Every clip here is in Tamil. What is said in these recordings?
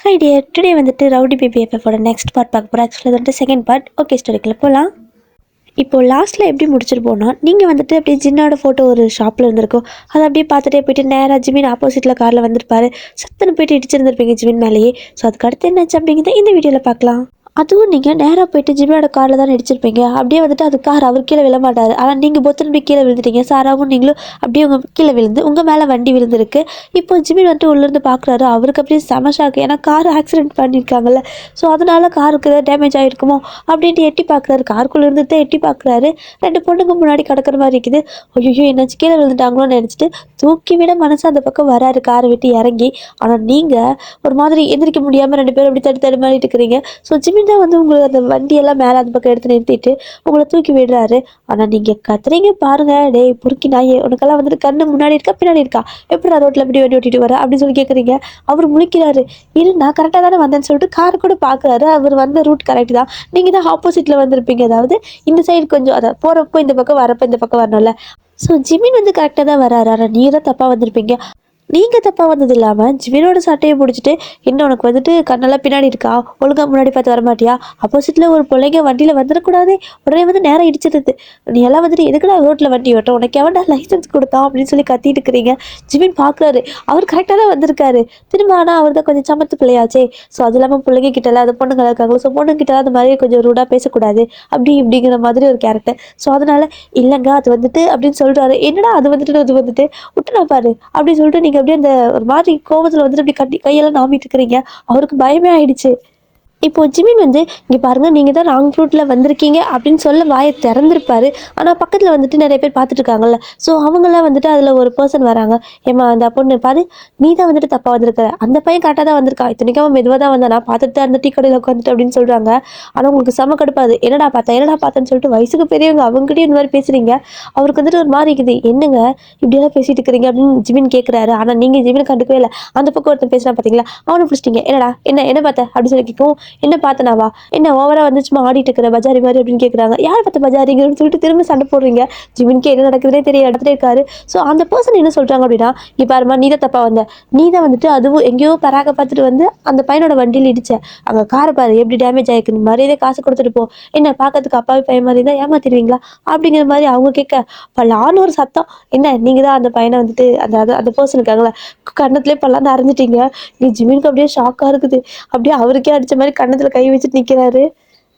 ஹை டியர், டுடே வந்துட்டு ரவுடி பேபி எஃப்எஃபோட நெக்ஸ்ட் பார்ட் பார்க்க போகிறோம். ஆக்சுவலாக வந்துட்டு செகண்ட் பார்ட். ஓகே, ஸ்டோரிக்குள்ள போகலாம். இப்போது லாஸ்ட்டில் எப்படி முடிச்சிருப்போம்னா, நீங்கள் வந்துட்டு அப்படியே ஜின்னோட ஃபோட்டோ ஒரு ஷாப்பில் இருந்திருக்கும். அதை அப்படியே பார்த்துட்டே போயிட்டு நேராக ஜிமின் ஆப்போசிட்டில் காரில் வந்திருப்பாரு. சத்துன்னு போயிட்டு இடிச்சிருந்துருப்பீங்க ஜிமின் மேலேயே. ஸோ அதுக்கு அடுத்து என்னாச்சு அப்படிங்கிறத இந்த வீடியோவில் பார்க்கலாம். அதுவும் நீங்கள் நேராக போயிட்டு ஜிமியோட காரில் தான் இடிச்சிருப்பீங்க. அப்படியே வந்துட்டு அது கார் அவர் கீழே விழ மாட்டார். ஆனால் நீங்கள் பொத்துன்னு போய் கீழே விழுந்துட்டீங்க. சாராவும் நீங்களும் அப்படியே உங்கள் கீழே விழுந்து உங்கள் மேலே வண்டி விழுந்திருக்கு. இப்போ ஜிமின் வந்துட்டு உள்ளேருந்து பார்க்குறாரு. அவருக்கு அப்படியே செம ஷாக்கு. ஏன்னா கார் ஆக்சிடென்ட் பண்ணியிருக்காங்கல்ல. ஸோ அதனால காருக்கு ஏதாவது டேமேஜ் ஆகிருக்குமோ அப்படின்ட்டு எட்டி பார்க்குறாரு. காருக்குள்ளே இருந்துட்டு எட்டி பார்க்குறாரு. ரெண்டு பொண்ணுங்க முன்னாடி கிடக்கிற மாதிரி இருக்குது. ஐயோ என்னாச்சு கீழே விழுந்துட்டாங்களோன்னு நினச்சிட்டு தூக்கி விட மனசு அந்த பக்கம் வராரு காரை விட்டு இறங்கி. ஆனால் நீங்கள் ஒரு மாதிரி எந்திரிக்க முடியாமல் ரெண்டு பேரும் அப்படி தடு தடுமாறிட்டு இருக்கிறீங்க. ஸோ ஜிமின் தான் வந்து உங்களுக்கு அந்த வண்டியெல்லாம் மேலே அந்த பக்கம் எடுத்து நிறுத்திட்டு உங்களை தூக்கி விடுறாரு. ஆனால் நீங்கள் கத்துறீங்க பாருங்க, டேய் பொறுக்கி நாயே, உனக்கெல்லாம் வந்துட்டு கண்ணு முன்னாடி இருக்கா பின்னாடி இருக்கா, எப்படி ரோட்டில் எப்படி வண்டி ஓட்டிட்டு வர அப்படின்னு சொல்லி கேட்குறீங்க. அவர் முழிக்கிறாரு. இரு நான் கரெக்டாக தானே வந்தேன்னு சொல்லிட்டு காரை கூட பார்க்குறாரு. அவர் வந்த ரூட் கரெக்ட் தான். நீங்கள் தான் ஆப்போசிட்டில் வந்திருப்பீங்க. அதாவது இந்த சைடு கொஞ்சம் அதை போகிறப்போ இந்த பக்கம் வரப்போ இந்த பக்கம் வரணும்ல. ஸோ ஜிமின் வந்து கரெக்டாக தான் வராரு. ஆனால் நீங்கள் தான் தப்பாக வந்திருப்பீங்க. நீங்கள் தப்பாக வந்தது இல்லாமல் ஜிமினோட சட்டையை பிடிச்சிட்டு, இன்னும் உனக்கு வந்துட்டு கண்ணெல்லாம் பின்னாடி இருக்கா, ஒழுங்காக முன்னாடி பார்த்து வரமாட்டியா, அப்போசிட்டில் ஒரு பிள்ளைங்க வண்டியில் வந்துடக்கூடாதே, உடனே வந்து நேரம் இடிச்சிடுது, நீ எல்லாம் வந்துட்டு எதுக்குடா ரோட்டில் வண்டி ஓட்ட, உனக்கு எவன்டா லைசன்ஸ் கொடுத்தான் அப்படின்னு சொல்லி கத்திட்டு இருக்கிறீங்க. ஜிமின் பார்க்குறாரு. அவர் கரெக்டாக தான் வந்திருக்காரு. திரும்ப ஆனால் அவர் தான் கொஞ்சம் சமத்து பிள்ளையாச்சே. ஸோ அது இல்லாமல் பிள்ளைங்க கிட்டலாம் அது பொண்ணுங்க இருக்காங்களோ, ஸோ பொண்ணுங்கிட்ட அந்த மாதிரி கொஞ்சம் ரூடாக பேசக்கூடாது அப்படி இப்படிங்கிற மாதிரி ஒரு கேரக்டர். ஸோ அதனால் இல்லைங்க அது வந்துட்டு அப்படின்னு சொல்கிறாரு. என்னடா அது வந்துட்டு அது வந்துட்டு விட்டுனா பாரு அப்படின்னு சொல்லிட்டு நீங்கள் அப்படியே அந்த ஒரு மாதிரி கோவத்தில் வந்துட்டு அப்படி கட்டி கையெல்லாம் நாமிட்டு இருக்கிறீங்க. அவருக்கு பயமே ஆயிடுச்சு. இப்போ ஜிமின் வந்து இங்கே பாருங்கள், நீங்கள் தான் ராங் ரூட்டில் வந்திருக்கீங்க அப்படின்னு சொல்ல வாயை திறந்திருப்பாரு. ஆனால் பக்கத்தில் வந்துட்டு நிறைய பேர் பார்த்துட்டு இருக்காங்கல்ல. ஸோ அவங்களாம் வந்துட்டு அதில் ஒரு பர்சன் வராங்க. ஏமா அந்த பொண்ணு பாரு, நீ தான் வந்துட்டு தப்பாக வந்திருக்கிற, அந்த பையன் கரெக்டாக தான் வந்திருக்கான், இத்தனைக்கும் அவன் மெதுவாக தான் வந்தான், நான் பார்த்துட்டு தான் அந்த டீ கடையில் உட்காந்துட்டு அப்படின்னு சொல்கிறாங்க. ஆனால் உங்களுக்கு செம கடுப்பாது. என்னடா பார்த்தேன்னு சொல்லிட்டு வயசுக்கு பெரியவங்க அவங்ககிட்டயும் இந்த மாதிரி பேசுகிறீங்க. அவருக்கு வந்துட்டு ஒரு மாதிரி இருக்குது. என்னங்க இப்படியெல்லாம் பேசிட்டு இருக்கிறீங்க அப்படின்னு ஜிமின் கேட்குறாரு. ஆனால் நீங்கள் ஜிமின் கண்டுக்கவே இல்லை. அந்த பக்கம் ஒருத்தன் பேசுனா பார்த்தீங்களா, அவனை பிடிச்சிட்டிங்க. என்னடா என்ன பார்த்த அப்படின்னு சொல்லி கேட்கும். என்ன பார்த்தனாவா, என்ன ஓவரா வந்து சும்மா ஆடிட்டு இருக்கிற பஜாரி மாதிரி அப்படின்னு கேட்குறாங்க. யார் பார்த்த பஜாரிங்கன்னு சொல்லிட்டு திரும்ப சண்டை போடுறீங்க. ஜிமின்க்கு என்ன நடக்குதுன்னே தெரிய இடத்துல இருக்காரு. ஸோ அந்த பர்சன் என்ன சொல்கிறாங்க அப்படின்னா, நீ பாருமா, நீ தான் தப்பாக வந்த, நீ தான் வந்துட்டு அதுவும் எங்கேயோ பராக பார்த்துட்டு வந்து அந்த பையனோட வண்டியில் இடிச்ச, அங்கே காரை பாரு எப்படி டேமேஜ் ஆகிருக்கு, நீ மாதிரியே காசு கொடுத்துட்டு போ, என்ன பார்க்கறதுக்கு அப்பாவி பையன் மாதிரி தான் ஏமாத்திடுவீங்களா அப்படிங்கிற மாதிரி அவங்க கேட்க பல்லான்னு ஒரு சத்தம். என்ன நீங்கள் தான் அந்த பையனை வந்துட்டு அந்த அந்த பர்சன் இருக்காங்களா கண்ணத்துலேயே பல்லாந்து அரைஞ்சிட்டீங்க. நீ ஜிமினுக்கு அப்படியே ஷாக்காக இருக்குது. அப்படியே அவருக்கே அடித்த மாதிரி கண்ணத்தில் கை வச்சுட்டு நிற்கிறாரு.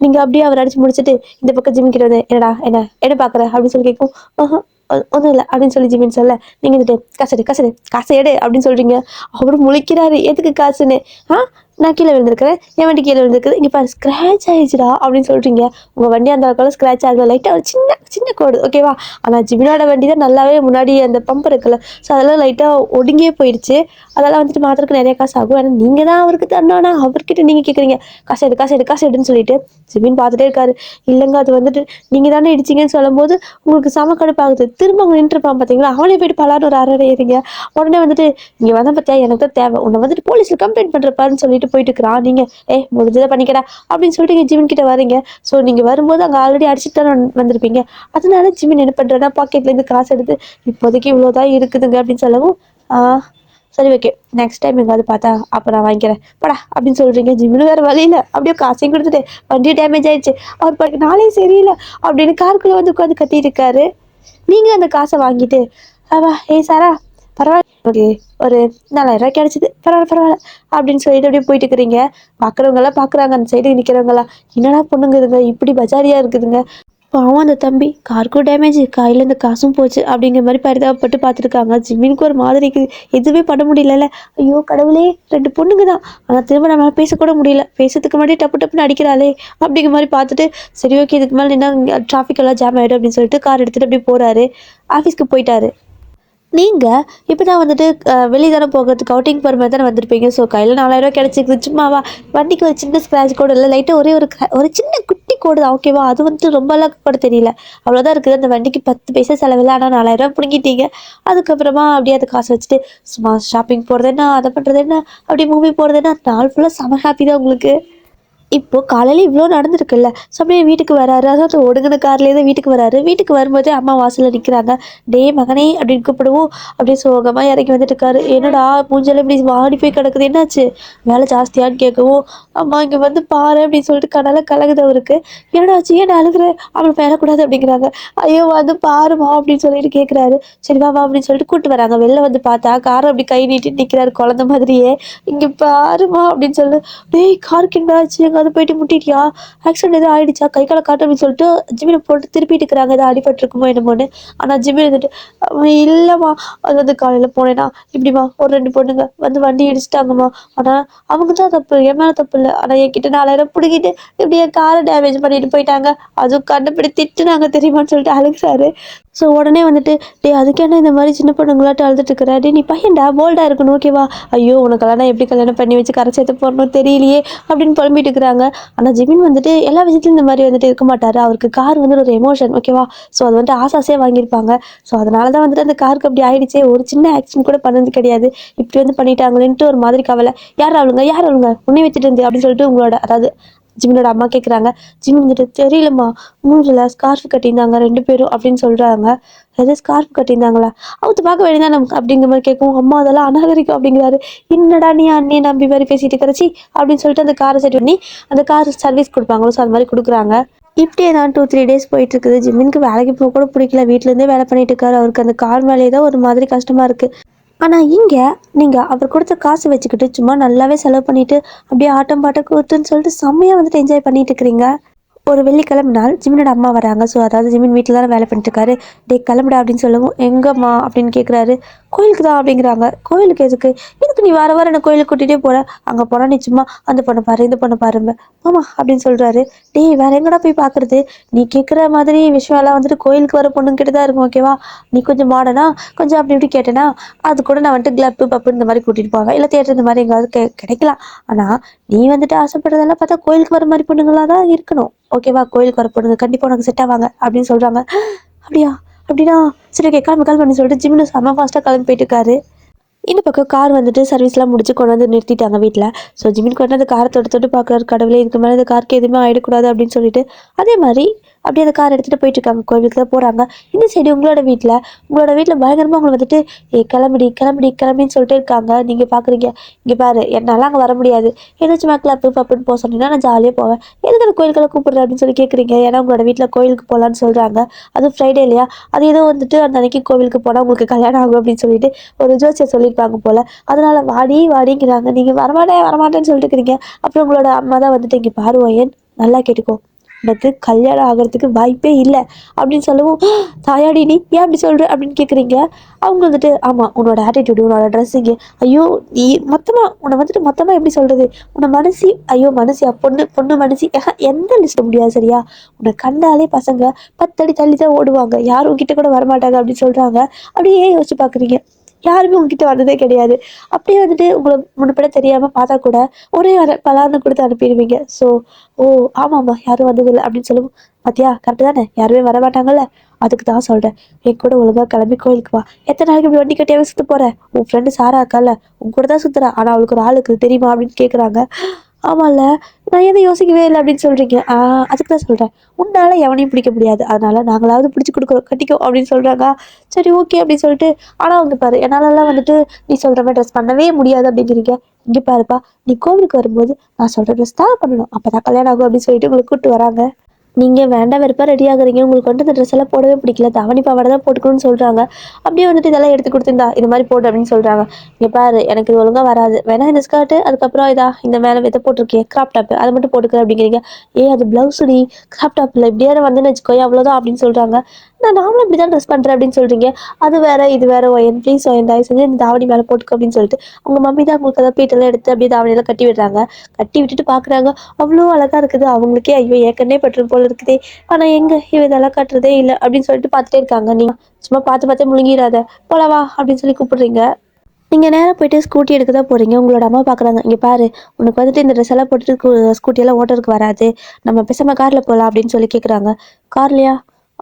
நீங்கள் அப்படியே அவர் அடிச்சு முடிச்சுட்டு இந்த பக்கம் ஜிமின் கிட்ட வந்து என்னடா என்ன பார்க்குற அப்படின்னு சொல்லி கேட்கும். ஒன்றும் இல்லை அப்படின்னு சொல்லி ஜிமின் சொல்ல, நீங்கள் வந்துட்டு காசை எடு அப்படின்னு சொல்கிறீங்க. அவரு முழிக்கிறாரு. எதுக்கு காசுன்னு. நான் கீழே விழுந்திருக்கிறேன், என் வண்டி கீழே விழுந்திருக்குது, இங்கே பாரு ஸ்க்ராட்ச் ஆயிடுச்சுடா அப்படின்னு சொல்கிறீங்க. உங்கள் வண்டி அந்த அளவுக்கு ஸ்க்ராட்ச் ஆகல, லைட்டாக ஒரு சின்ன சின்ன கோடு ஓகேவா. ஆனால் ஜிமினோட வண்டி தான் நல்லாவே முன்னாடி அந்த பம்ப் இருக்குல்ல, ஸோ அதெல்லாம் லைட்டாக ஒடுங்கியே போயிடுச்சு. அதெல்லாம் வந்துட்டு மாத்திரக்கு நிறைய காசு ஆகும். ஆனால் நீங்கள் தான் அவருக்கு தரணும்னா அவர்கிட்ட நீங்கள் கேட்குறீங்க காசு எடுன்னு சொல்லிட்டு. ஜிமின் பார்த்துட்டே இருக்காரு. இல்லைங்க அது வந்துட்டு நீங்கள் தானே இடிச்சிங்கன்னு சொல்லும் போது உங்களுக்கு செம கடுப்பாகுது. திரும்ப அவங்க நின்றுருப்பான் பார்த்தீங்களா, அவனே போயிட்டு பலான்னு ஒரு அரை ஏறிங்க. உடனே வந்துட்டு இங்கே வந்தால் பார்த்தியா எனக்கு தான் தேவை, உன்னை வந்துட்டு போலீஸில் கம்ப்ளைண்ட் பண்ணுறப்பாருன்னு சொல்லிட்டு போயிட்டு இருக்கிறான். நீங்கள் முடிஞ்சதை பண்ணிக்கடா அப்படின்னு சொல்லிட்டு நீங்கள் ஜிமின் கிட்ட வரீங்க. ஸோ நீங்கள் வரும்போது அங்கே ஆல்ரெடி அடிச்சுட்டு தான் வந்திருப்பீங்க. அதனால ஜிமின் என்ன பண்ணுறேன்னா பாக்கெட்லேருந்து காசு எடுத்து இப்போதைக்கு இவ்வளோதான் இருக்குதுங்க அப்படின்னு சொல்லவும், சரி ஓகே நெக்ஸ்ட் டைம் எங்காவது பார்த்தா அப்போ நான் வாங்கிக்கிறேன் படா அப்படின்னு சொல்கிறீங்க. ஜிமின் வேறு வழியில் அப்படியே காசையும் கொடுத்துட்டு வண்டியும் டேமேஜ் ஆயிடுச்சு, அவர் பாட்டுக்கு நாளே சரியில்லை அப்படின்னு காருக்குள்ளே வந்து உட்காந்து கத்திட்டு இருக்காரு. நீங்கள் அந்த காசை வாங்கிட்டு சாரா பரவாயில்ல, ஓகே ஒரு 4000 கிடைச்சிது, பரவாயில்ல அப்படின்னு சொல்லிட்டு அப்படியே போயிட்டு இருக்கிறீங்க. பார்க்குறவங்கெல்லாம் பார்க்குறாங்க. அந்த சைடு நிற்கிறவங்களாம் என்னடா பொண்ணுங்க இதுங்க இப்படி பஜாரியாக இருக்குதுங்க, பாவம் அந்த தம்பி காருக்கும் டேமேஜ், கையில் இந்த காசும் போச்சு அப்படிங்கிற மாதிரி பரிதாபப்பட்டு பார்த்துருக்காங்க. ஜிமினுக்கு ஒரு மாதிரி எதுவுமே பண்ண முடியல. ஐயோ கடவுளே, ரெண்டு பொண்ணுங்க தான், ஆனால் திரும்ப நம்மளால் பேசக்கூட முடியல, பேசுறதுக்கு முன்னாடி டப்புன்னு அடிக்கிறாளே அப்படிங்கிற மாதிரி பார்த்துட்டு சரி ஓகே இதுக்கு மேலே என்ன டிராஃபிக் எல்லாம் ஜாம் ஆகிடும் அப்படின்னு சொல்லிட்டு கார் எடுத்துகிட்டு அப்படியே போகிறாரு. ஆஃபீஸ்க்கு போயிட்டாரு. நீங்கள் இப்போ தான் வந்துட்டு வெளியே தானே போகிறதுக்கு அவுட்டிங் போகிற மாதிரி தானே வந்திருப்பீங்க. ஸோ கையில் 4000 கிடச்சிருக்கு. சும்மாவா வண்டிக்கு ஒரு சின்ன ஸ்க்ராட்ச் கோடு இல்லை, லைட்டாக ஒரு சின்ன குட்டி கோடு தான் ஓகேவா. அது வந்துட்டு ரொம்ப அளவுக்கு கூட தெரியல, அவ்வளோதான் இருக்குது. அந்த வண்டிக்கு 10 பைசா செலவில்லை. ஆனால் 4000 பிடிங்கிட்டீங்க. அதுக்கப்புறமா அப்படியே அதை காசு வச்சுட்டு சும்மா ஷாப்பிங் போகிறது என்ன, அதை பண்ணுறது என்ன, அப்படியே மூவி போகிறது என்ன, நாள் ஃபுல்லாக செம ஹாப்பி தான் உங்களுக்கு. இப்போ காலையில இவ்வளோ நடந்திருக்குல்ல. ஸோ அப்படியே வீட்டுக்கு வராரு. அதாவது ஒடுங்கின கார்லேயே தான் வீட்டுக்கு வராரு. வீட்டுக்கு வரும்போதே அம்மா வாசல்ல நிக்கிறாங்க. "டேய் மகனே" அப்படின்னு கூப்பிடவும், அப்படியே சோகமா இறங்கி வந்துட்டு இருக்காரு. "என்னடா மூஞ்செல்லாம் இப்படி வாடி போய் கிடக்குது, என்னாச்சு? வேலை ஜாஸ்தியான்னு?" கேட்கவும், "அம்மா இங்க வந்து பாரு" அப்படின்னு சொல்லிட்டு கண்ணெல்லாம் கலங்குது அவருக்கு. "என்னடா ஆச்சு? ஏன்டா அழுகுற? அவள பெறக்கூடாது" அப்படிங்கிறாங்க. "ஐயோ வந்து பாரும்மா" அப்படின்னு சொல்லிட்டு கேட்குறாரு. "சரி வா வா" அப்படின்னு சொல்லிட்டு கூட்டு வராங்க. வெளில வந்து பார்த்தா கார அப்படி கை நீட்டிட்டு நிக்கிறாரு குழந்தை மாதிரியே. "இங்க பாரும்மா" அப்படின்னு சொல்லு. "டேய் காருக்கு என்னாச்சு? எங்கேயாவது போயிட்டு முட்டிட்டியா? ஆக்சிடென்ட் எதுவும் ஆயிடுச்சா? கை கால காட்டு" அப்படின்னு சொல்லிட்டு ஜிமின போட்டு திருப்பிட்டு இருக்கிறாங்க. ஏதாவது அடிபட்டுருக்குமோ என்னமோன்னு. ஆனா ஜிமின் இருந்துட்டு, இல்லம்மா, அது வந்து காலையில போனேன்னா, இப்படிம்மா ஒரு 2 பொண்ணுங்க வந்து வண்டி இடிச்சுட்டாங்கம்மா. ஆனா அவங்க தான் தப்பு. என் மேல தப்பு இல்ல. ஆனா என்கிட்ட 4000 புடுங்கிட்டு இப்படி என் கார டேமேஜ் பண்ணிட்டு போயிட்டாங்க. அதுவும் கண்டுபிடி திட்டுனாங்க தெரியுமான்னு சொல்லிட்டு அழுகுறாரு. ஸோ உடனே வந்துட்டு, "டேய் அதுக்கேன்டா இந்த மாரி சின்ன பொண்ணுங்களாட்டம் அழுதுட்டு இருக்கிற? டேய் நீ பையன்டா, போல்டா இருக்கணும் ஓகேவா? ஐயோ! உனக்கெல்லாம் நான் எப்படி கல்யாணம் பண்ணி வச்சு கரை சேர்த்து போடணும் தெரியலையே!" அப்படின்னு புலம்பிட்டு இருக்கிறாங்க. ஆனா ஜிமின் வந்துட்டு எல்லா விஷயத்துலயும் இந்த மாரி வந்துட்டு இருக்க மாட்டாரு. அவருக்கு கார் வந்து ஒரு எமோஷன் ஓகேவா? ஸோ அது வந்துட்டு ஆசையா வாங்கியிருப்பாங்க. ஸோ அதனால தான் வந்துட்டு அந்த காருக்கு அப்படி ஆயிடுச்சே. ஒரு சின்ன ஆக்சிடென்ட் கூட பண்ணது கிடையாது. இப்படி வந்து பண்ணிட்டாங்களேன்ட்டு ஒரு மாதிரி கவலை. "யார் அவளுங்க? யார் அவளுங்க? உன்னைய வச்சுட்டு இருந்து" அப்படின்னு சொல்லிட்டு உங்களோட அதாவது ஜிமினோட அம்மா கேட்குறாங்க. ஜிமின் வந்துட்டு, "தெரியலம்மா. மூஞ்சில ஸ்கார்ஃப் கட்டியிருந்தாங்க 2 பேரும்" அப்படின்னு சொல்றாங்க. "எது ஸ்கார்ஃப் கட்டியிருந்தாங்களா? அவுத்து பார்க்க வேண்டியதுதானே" அப்படிங்கிற மாரி கேட்கவும், "அம்மா அதெல்லாம் அநாகரிகம்" அப்படிங்கிறாரு. "என்னடா நீ அண்ணிய நம்பி மாரி பேசிட்டு இருக்கிற ச்சீ" அப்படின்னு சொல்லிட்டு அந்த காரை சரி பண்ணி அந்த கார் சர்வீஸ் குடுப்பாங்கல்ல, ஸோ அது மாரி குடுக்குறாங்க. இப்படியே தான் 2, 3 டேஸ் போயிட்டு இருக்குது. ஜிம்மினுக்கு வேலைக்கு போக கூட பிடிக்கல. வீட்ல இருந்தே வேலை பண்ணிட்டு இருக்காரு. அவருக்கு அந்த கார் மேலேயே தான் ஒரு மாதிரி கஷ்டமா இருக்கு. ஆனா இங்க நீங்க அவர் குடுத்த காசு வச்சுக்கிட்டு சும்மா நல்லாவே செலவு பண்ணிட்டு, அப்படியே ஆட்டம் பாட்டம் கூத்துன்னு சொல்லிட்டு செம்மையா வந்துட்டு என்ஜாய் பண்ணிட்டு இருக்கிறீங்க. ஒரு வெள்ளிக்கிழமை நாள் ஜிமினோட அம்மா வராங்க. ஸோ அதாவது ஜிமின் வீட்டில் தானே வேலை பண்ணிட்டு இருக்காரு. "டேய் கிளம்புடா" அப்படின்னு சொல்லவும், "எங்கம்மா?" அப்படின்னு கேட்குறாரு. "கோயிலுக்கு தான்" அப்படிங்கிறாங்க. "கோயிலுக்கு எதுக்கு? எதுக்கு நீ வார வாரம் என்ன கோயிலுக்கு கூட்டிகிட்டே போற? அங்கே போனால் நீ சும்மா அந்த பொண்ணை பாரு இந்த பொண்ணை பாரும்ப." "ஆமா" அப்படின்னு சொல்கிறாரு. "டேய் வேற எங்கடா போய் பார்க்குறது? நீ கேட்குற மாதிரி விஷயம்லாம் வந்துட்டு கோயிலுக்கு வர பொண்ணுங்கிட்ட தான் இருக்கும் ஓகேவா? நீ கொஞ்சம் மாடனா கொஞ்சம் அப்படி இப்படி கேட்டேன்னா அது கூட நான் வந்துட்டு கிளப்பு பப்பு இந்த மாதிரி கூட்டிகிட்டு போவேன். இல்லை தியேட்டர் இந்த மாதிரி எங்கேயாவது கிடைக்கலாம். ஆனால் நீ வந்துட்டு ஆசைப்படுறதெல்லாம் பார்த்தா கோயிலுக்கு வர மாதிரி பொண்ணுங்களா தான் இருக்கணும். ஓகேவா? கோயிலுக்கு வர பொண்ணுங்க கண்டிப்பா உனக்கு செட் ஆவாங்க" அப்படின்னு சொல்றாங்க. "அப்படியா? அப்படின்னா சரி ஓகே கிளம்பு கிளம்பு" அப்படின்னு சொல்லிட்டு ஜிம்னு செம்ம ஃபாஸ்ட்டாக கிளம்பி போயிட்டு இருக்காரு. இந்த பக்கம் கார் வந்துட்டு சர்வீஸ்லாம் முடிச்சு கொண்டு வந்து நிறுத்திட்டாங்க வீட்டில். ஸோ ஜிமின் கொண்டு அந்த காரை தொட்டு தொட்டு பார்க்குறாரு. கடவுளே இதுக்கு மேலே இந்த காருக்கு எதுவுமே ஆயிடக்கூடாது அப்படின்னு சொல்லிட்டு. அதே மாதிரி அப்படியே அந்த கார் எடுத்துகிட்டு போயிட்டு இருக்காங்க. கோவிலுக்கு தான் போகிறாங்க. இந்த சைடு உங்களோட வீட்டில் பயங்கரமாக உங்களை வந்துட்டு கிளம்புடி கிளம்புடி கிளம்பின்னு சொல்லிட்டு இருக்காங்க. நீங்கள் பார்க்குறீங்க, "இங்கே பாரு என்னால் அங்கே வர முடியாது. ஏதாச்சும் கிளப்பு பப்புன்னு போக சொன்னீங்கன்னா நான் ஜாலியாக போவேன். எதுக்கு அந்த கோயிலுக்கெல்லாம் கூப்பிடுறேன்" அப்படின்னு சொல்லி கேட்குறீங்க. ஏன்னா உங்களோட வீட்டில் கோயிலுக்கு போகலான்னு சொல்கிறாங்க. அதுவும் ஃப்ரைடே இல்லையா? அது ஏதோ வந்துட்டு அந்த அன்னைக்கு கோவிலுக்கு போனால் உங்களுக்கு கல்யாணம் ஆகும் அப்படின்னு சொல்லிட்டு ஒரு ஜோசியர் சொல்லியிருப்பாங்க போல. அதனால வாடி வாடிங்கிறாங்க. நீங்க வரமாட்டேன் வரமாட்டேன்னு சொல்லிட்டு இருக்கிறீங்க. அப்புறம் உங்களோட அம்மா தான் வந்துட்டு, "இங்க பாரு ஒயன், நல்லா கேட்டுக்கோ. உனக்கு கல்யாணம் ஆகுறதுக்கு வாய்ப்பே இல்ல" அப்படின்னு சொல்லவும், "தாயாடி நீ ஏன் அப்படி சொல்ற?" அப்படின்னு கேட்குறீங்க. அவங்க வந்துட்டு, "ஆமா உன்னோட ஆட்டிடியூடு, உன்னோட ட்ரெஸ்ஸிங்கு, ஐயோ நீ மொத்தமா உன்னை வந்துட்டு மொத்தமா எப்படி சொல்றது? உன்னை மனசி ஐயோ மனசியா பொண்ணு பொண்ணு மனசி எந்த லிஸ்ட் முடியாது சரியா? உன்னை கண்டாலே பசங்க 10 அடி தள்ளி தான் ஓடுவாங்க. யாரும் உன்கிட்ட கூட வரமாட்டாங்க" அப்படின்னு சொல்றாங்க. அப்படியே யோசிச்சு பார்க்குறீங்க. யாருமே உங்ககிட்ட வந்ததே கிடையாது. அப்படியே வந்துட்டு உங்கள முன்னபின்ன தெரியாம பார்த்தா கூட, ஒரே பலார்ன்னு குடுத்து அனுப்பிடுவீங்க. ஸோ, "ஓ! ஆமாமா யாரும் வந்ததில்ல" அப்படின்னு சொல்லவும், "பாத்தியா கரெக்ட்டு தானே? யாருமே வரமாட்டாங்கல்ல? அதுக்கு தான் சொல்றேன். என் கூட ஒழுங்கா கிளம்பி கோயிலுக்கு வா. எத்தன நாளைக்கு இப்படி வண்டி கட்டியாவே சுத்த போற? உன் ஃப்ரெண்டு சாரா இருக்கால்ல, உன் கூட தான் சுத்துறா. ஆனா அவளுக்கு ஒரு ஆள் இருக்குது தெரியுமா?" அப்படின்னு கேட்குறாங்க. "ஆமால்ல, நான் எதுவும் யோசிக்கவே இல்ல" அப்படின்னு சொல்றீங்க. அதுக்கு தான் சொல்றேன். உன்னால எவனையும் பிடிக்க முடியாது. அதனால நாங்களாவது பிடிச்சு குடுக்குறோம். கட்டிக்கோ" அப்படின்னு சொல்றாங்க. சரி ஓகே அப்படின்னு சொல்லிட்டு ஆனா வந்து பாரு, என்னாலலாம் வந்துட்டு நீ சொல்ற மாரி ட்ரெஸ் பண்ணவே முடியாது அப்படிங்கிறீங்க. இங்க பாருப்பா, நீ கோவிலுக்கு வரும்போது நான் சொல்ற ட்ரெஸ் தான் பண்ணணும். அப்பதான் கல்யாணம் ஆகும் அப்படின்னு சொல்லிட்டு உங்கள கூட்டு வராங்க. நீங்க வேண்டா வெறுப்பா ரெடி ஆகுறீங்க. உங்களுக்கு வந்துட்டு இந்த ட்ரெஸ் எல்லாம் போடவே பிடிக்கல. தாவணி பாவாடை தான் போட்டுக்கணும்னு சொல்றாங்க. அப்படியே வந்துட்டு இதெல்லாம் எடுத்து குடுத்து, இது மாரி போடு" அப்படின்னு சொல்றாங்க. "இங்க பாரு, எனக்கு இது ஒழுங்கா வராது. வேணா இந்த ஸ்கர்ட்டு, அதுக்கப்புறம் இந்த மேல இத போட்டிருக்கியே கிராப் டாப் அத மட்டும் போட்டுக்கிறேன்" அப்படிங்கிறீங்க. அது பிளவுஸ்டி, கிராப் டாப்ல இப்படியாவது வந்தேன்னு வச்சுக்கோயேன் அவ்வளோதான்" அப்படின்னு சொல்றாங்க. நானும் இப்படி தான் ட்ரெஸ் பண்றேன்" அப்படின்னு சொல்றீங்க. "அது வேற, இது வேற ஒயன். ப்ளீஸ் ஒயன் தயவு செஞ்சு இந்த தாவணி மேல போட்டுக்கோ" அப்படின்னு சொல்லிட்டு உங்க மம்மி தான் உங்களுக்கு அத பீட்டெல்லாம் எடுத்து அப்படியே தாவணியெல்லாம் கட்டி விடுறாங்க. கட்டி விட்டுட்டு பார்க்குறாங்க. அவ்வளோ அழகா இருக்குது. அவங்களுக்கே ஐயோ! ஏன் கண்ணே பட்டுரும் போல இருக்குதே! ஆனா எங்க இவ இதெல்லாம் காட்டுறதே இல்ல அப்படின்னு சொல்லிட்டு பார்த்துட்டே இருக்காங்க. நீங்க சும்மா பார்த்து பார்த்தே முழுங்கிராத. "போலாம் வா" அப்படின்னு சொல்லி கூப்பிடுறீங்க. நீங்க நேரா போயிட்டு ஸ்கூட்டி எடுக்க தான் போறீங்க. உங்களோட அம்மா பார்க்குறாங்க. "இங்க பாரு, உனக்கு வந்துட்டு இந்த ட்ரெஸ் எல்லாம் போட்டுட்டு ஸ்கூட்டியெல்லாம் ஓட்டுறதுக்கு வராது. நம்ம பேசாம கார்ல போலாம்" அப்படின்னு சொல்லி கேட்குறாங்க. "கார்லயா?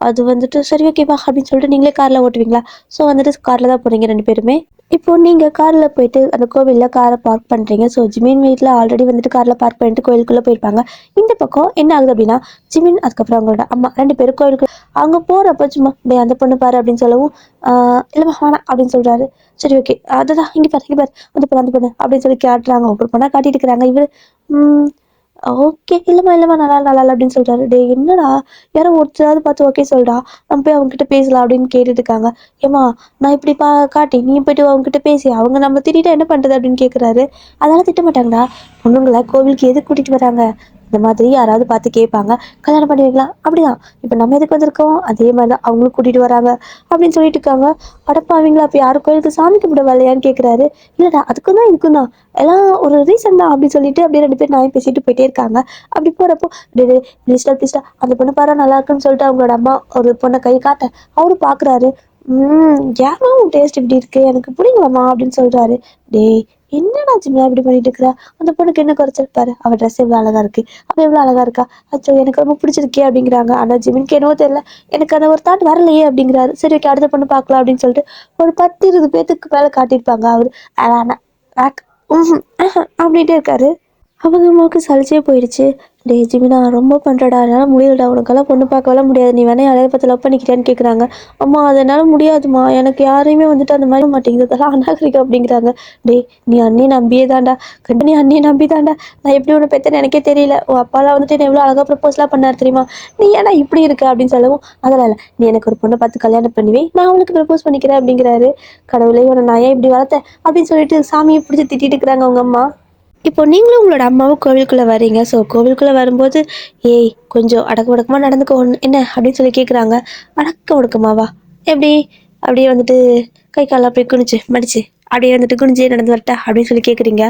அது வந்துட்டு சரி ஓகேவா அப்படின்னு சொல்லிட்டு நீங்களே காரில் ஓட்டுவீங்களா? ஸோ வந்துட்டு காரில் தான் போகிறீங்க 2 பேருமே. இப்போ நீங்க கார்ல போயிட்டு அந்த கோவில்ல காரை பார்க் பண்றீங்க. ஸோ ஜிமின் வீட்ல ஆல்ரெடி வந்துட்டு கார்ல பார்க் பண்ணிட்டு கோயிலுக்குள்ள போயிருப்பாங்க. இந்த பக்கம் என்ன ஆகுது அப்படின்னா, ஜிமின் அதுக்கப்புறம் அவங்களோட அம்மா 2 பேரும் கோயிலுக்கு அவங்க போறப்ப சும்மா டேய் அந்த பொண்ணு பாரு அப்படின்னு சொல்லவும், இல்லம்மா வேணாம் அப்படின்னு சொல்றாரு. சரி ஓகே. அதுதான் இங்க பாரு அந்த பொண்ணு அப்படின்னு சொல்லி காட்டுறாங்க. ஒவ்வொரு பொண்ணா காட்டிட்டு இருக்கிறாங்க. இவரு ம் ஓகே. இல்லம்மா நல்லா இல்ல அப்படின்னு சொல்றாரு. டேய் என்னடா யாரோ ஒருத்தராவது பார்த்து ஓகே சொல்டா. நம்ம போய் அவங்ககிட்ட பேசலாம் அப்படின்னு கேட்டுட்டு இருக்காங்க. ஏம்மா நான் இப்படி காட்டி நீ போயிட்டு அவங்ககிட்ட பேசி அவங்க நம்ம திட்டிட்டா என்ன பண்றது அப்படின்னு கேட்குறாரு. அதெல்லாம் திட்ட மாட்டாங்கடா. பொண்ணுங்களை கோவிலுக்கு எதுக்கு கூட்டிட்டு வராங்க? இந்த மாதிரி யாராவது பார்த்து கேட்பாங்க. கல்யாணம் பண்ணி வைக்கலாம். அப்படிதான். இப்போ நம்ம எதுக்கு வந்திருக்கோம்? அதே மாதிரி தான் அவங்களும் கூட்டிட்டு வராங்க அப்படின்னு சொல்லிட்டு இருக்காங்க. அடப்பாவீங்களா அப்போ யாரும் கோயிலுக்கு சாமி கும்பிட வரலையான்னு கேட்குறாரு. இல்லடா அதுக்கும் தான் இதுக்கும் தான் எல்லாம் ஒரு ரீசன் தான் அப்படின்னு சொல்லிட்டு அப்படியே 2 பேர் நாயும் பேசிட்டு போயிட்டே இருக்காங்க. அப்படி போறப்போ ப்ளீஸ்டா அந்த பொண்ணு பாரு நல்லா இருக்குன்னு சொல்லிட்டு அவங்களோட அம்மா ஒரு பொண்ணை கை காட்ட அவரு பாக்குறாரு. ஏமா உன் டேஸ்ட் இப்படி இருக்கு எனக்கு பிடிக்கலாமா அப்படின்னு சொல்றாரு. டேய் என்னடா சின்ன இப்படி பண்ணிட்டு இருக்கிற? அந்த பொண்ணுக்கு என்ன குறைச்சிருப்பாரு? அவ ட்ரெஸ் எவ்வளவு அழகா இருக்கு, அவ எவ்வளவு அழகா இருக்கா, அச்சோ எனக்கு ரொம்ப பிடிச்சிருக்கே அப்படிங்கிறாங்க. ஆனா ஜிமின்க்கு என்னவோ தெரியல, எனக்கு அந்த ஒரு தாட் வரலையே அப்படிங்கிறாரு. சரி ஓகே அடுத்த பொண்ணு பார்க்கலாம் அப்படின்னு சொல்லிட்டு ஒரு 10-20 பேத்துக்கு மேல காட்டியிருப்பாங்க. அவரு வேணாம் அப்படின்ட்டே இருக்காரு. அவங்க அம்மாவுக்கு சலிச்சே போயிடுச்சு. டேய் ஜிமினா ரொம்ப பண்ணுறடா என்னால் முடியலடா உனக்கெல்லாம் பொண்ணு பார்க்கலாம் முடியாது நீ வேணா யாரையும் பார்த்து லவ் பண்ணிக்கிறியான்னு கேட்குறாங்க. அம்மா அது என்னால் முடியாதுமா எனக்கு யாரையுமே வந்துட்டு அந்த மாதிரி மாட்டேங்குது அதெல்லாம் அநாகரிகம் அப்படிங்கிறாங்க. டேய் நீ அண்ணியை நம்பியே தாண்டா கண்டு நீ அண்ணியை நம்பி தாண்டா நான் எப்படி உன்னை பெற்றேன்னு எனக்கே தெரியல உன் அப்பாலாம் வந்துட்டு என்ன எவ்வளோ அழகாக ப்ரப்போஸ்லாம் பண்ணார் தெரியுமா? நீ ஏன்னா இப்படி இருக்க அப்படின்னு சொல்லவும் அதெல்லாம் இல்லை நீ எனக்கு ஒரு பொண்ணை பார்த்து கல்யாணம் பண்ணுவே நான் அவளுக்கு ப்ரப்போஸ் பண்ணிக்கிறேன் அப்படிங்கிறாரு. கடவுளே உன்னை நான் ஏன் இப்படி வளர்த்தேன் அப்படின்னு சொல்லிட்டு சாமியை பிடிச்சி திட்டிட்டு இருக்கிறாங்க அவங்க அம்மா. இப்போ நீங்களும் உங்களோட அம்மாவும் கோவிலுக்குள்ளே வரீங்க. ஸோ கோவிலுக்குள்ளே வரும்போது ஏய் கொஞ்சம் அடக்க ஒடுக்கமாக நடந்துக்கோ என்ன அப்படின்னு சொல்லி கேட்குறாங்க. அடக்க ஒடுக்கமாவா எப்படி? அப்படியே வந்துட்டு கை காலெல்லாம் போய் குனிச்சு மடிச்சு அப்படியே வந்துட்டு குனிஞ்சே நடந்து வரட்டா அப்படின்னு சொல்லி கேட்குறீங்க.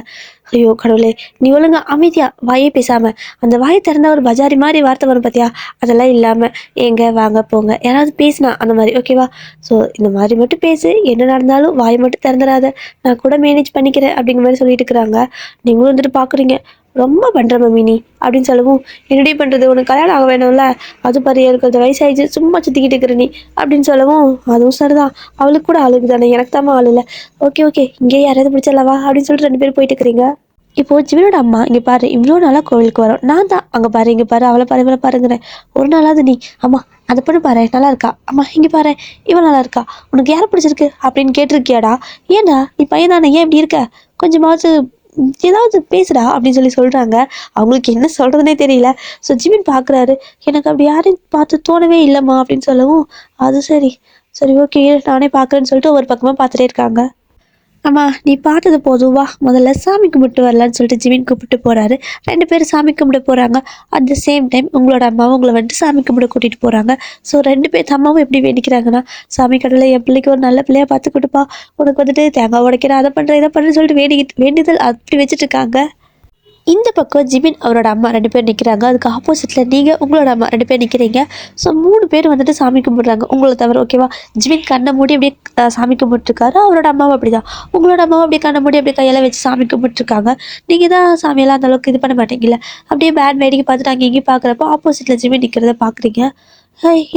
ஐயோ கடவுளே நீ ஒழுங்கா அமைதியா வாயே பேசாமல் அந்த வாயை திறந்தா ஒரு பஜாரி மாதிரி வார்த்தை வரும் பார்த்தியா அதெல்லாம் இல்லாமல் ஏங்க வாங்க போங்க யாராவது பேசினா அந்த மாதிரி ஓகேவா? ஸோ இந்த மாதிரி மட்டும் பேசு என்ன நடந்தாலும் வாயை மட்டும் திறந்துடாத நான் கூட மேனேஜ் பண்ணிக்கிறேன் அப்படிங்கிற மாதிரி சொல்லிட்டு இருக்கிறாங்க. நீங்களும் வந்துட்டு பார்க்குறீங்க ரொம்ப பண்ணுற மம்மி நீ அப்படின்னு சொல்லவும் என்னடி பண்ணுறது உனக்கு கல்யாணம் ஆக வேணும்ல அது பாரு இருக்கிறது வயசாயிடுச்சு சும்மா சுற்றிக்கிட்டு இருக்கிற நீ அப்படின்னு சொல்லவும் அதுவும் சரிதான் அவளுக்கு கூட ஆளுக்கு தானே எனக்கு தாம்மா ஆள் இல்லை. ஓகே இங்கே யாராவது பிடிச்சலவா அப்படின்னு சொல்லிட்டு 2 பேரும் போயிட்டு இருக்கிறீங்க. இப்போ ஜிவினோட அம்மா இங்கே பாரு இவ்வளோ நாளாக கோவிலுக்கு வரோம் நான் தான் அங்கே பாரு இங்கே பாரு அவளை பாரு இவளை பாருங்கிறேன். ஒரு நாளாவது நீ அம்மா அந்த பொண்ணு பாரு நல்லா இருக்கா அம்மா இங்கே பாரு இவன் நல்லா இருக்கா உனக்கு யாரை பிடிச்சிருக்கு அப்படின்னு கேட்டிருக்கியாடா? ஏன்டா நீ பையன் தானே ஏன் இப்படி இருக்க கொஞ்சமாவது ஏதாவது பேசுடா அப்படின்னு சொல்லி சொல்கிறாங்க. அவங்களுக்கு என்ன சொல்கிறதுனே தெரியல. ஸோ ஜிமின் பார்க்குறாரு எனக்கு அப்படி யாரையும் பார்த்து தோணவே இல்லைம்மா அப்படின்னு சொல்லவும் அது சரி ஓகே நானே பார்க்குறேன்னு சொல்லிட்டு ஒரு பக்கமாக பார்த்துட்டே இருக்காங்க. அம்மா நீ பார்த்தது போதும் வா முதல்ல சாமி கும்பிட்டு வரலான்னு சொல்லிட்டு ஜிமின் கூப்பிட்டு போகிறாரு. 2 பேரும் சாமி கும்பிட போகிறாங்க. அட் த சேம் டைம் உங்களோட அம்மாவும் உங்களை வந்துட்டு சாமி கும்பிட கூட்டிகிட்டு போகிறாங்க. ஸோ 2 பேர் அம்மாவும் எப்படி வேண்டிக்கிறாங்கன்னா சாமி கடவுளை என் பிள்ளைக்கு ஒரு நல்ல பிள்ளையாக பார்த்து கொடுப்பா உனக்கு வந்துட்டு தேங்காய் உடைக்கிறேன் அதை பண்ணுறேன் இதை பண்ணுறேன்னு சொல்லிட்டு வேண்டிதல் அப்படி வச்சுட்டு இருக்காங்க. இந்த பக்கம் ஜிமின் அவரோட அம்மா 2 பேர் நிற்கிறாங்க. அதுக்கு ஆப்போசிட்டில் நீங்கள் உங்களோட அம்மா 2 பேர் நிற்கிறீங்க. ஸோ 3 பேர் வந்துட்டு சாமி கும்பிட்றாங்க உங்களை தவிர ஓகேவா? ஜிமின் கண்ணை மூடி அப்படியே சாமி கும்பிட்டுருக்காரு. அவரோட அம்மாவும் அப்படி தான் உங்களோட அம்மாவும் அப்படியே கண்ணை மூடி அப்படியே கையெல்லாம் வச்சு சாமி கும்பிட்டுருக்காங்க. நீங்கள் தான் சாமியெல்லாம் அந்தளவுக்கு இது பண்ண மாட்டீங்கல்ல. அப்படியே பேட் வேடிக்கை பார்த்துட்டு அங்கே இங்கேயும் பார்க்குறப்போ ஆப்போசிட்டில் ஜிமின் நிற்கிறத பார்க்குறீங்க.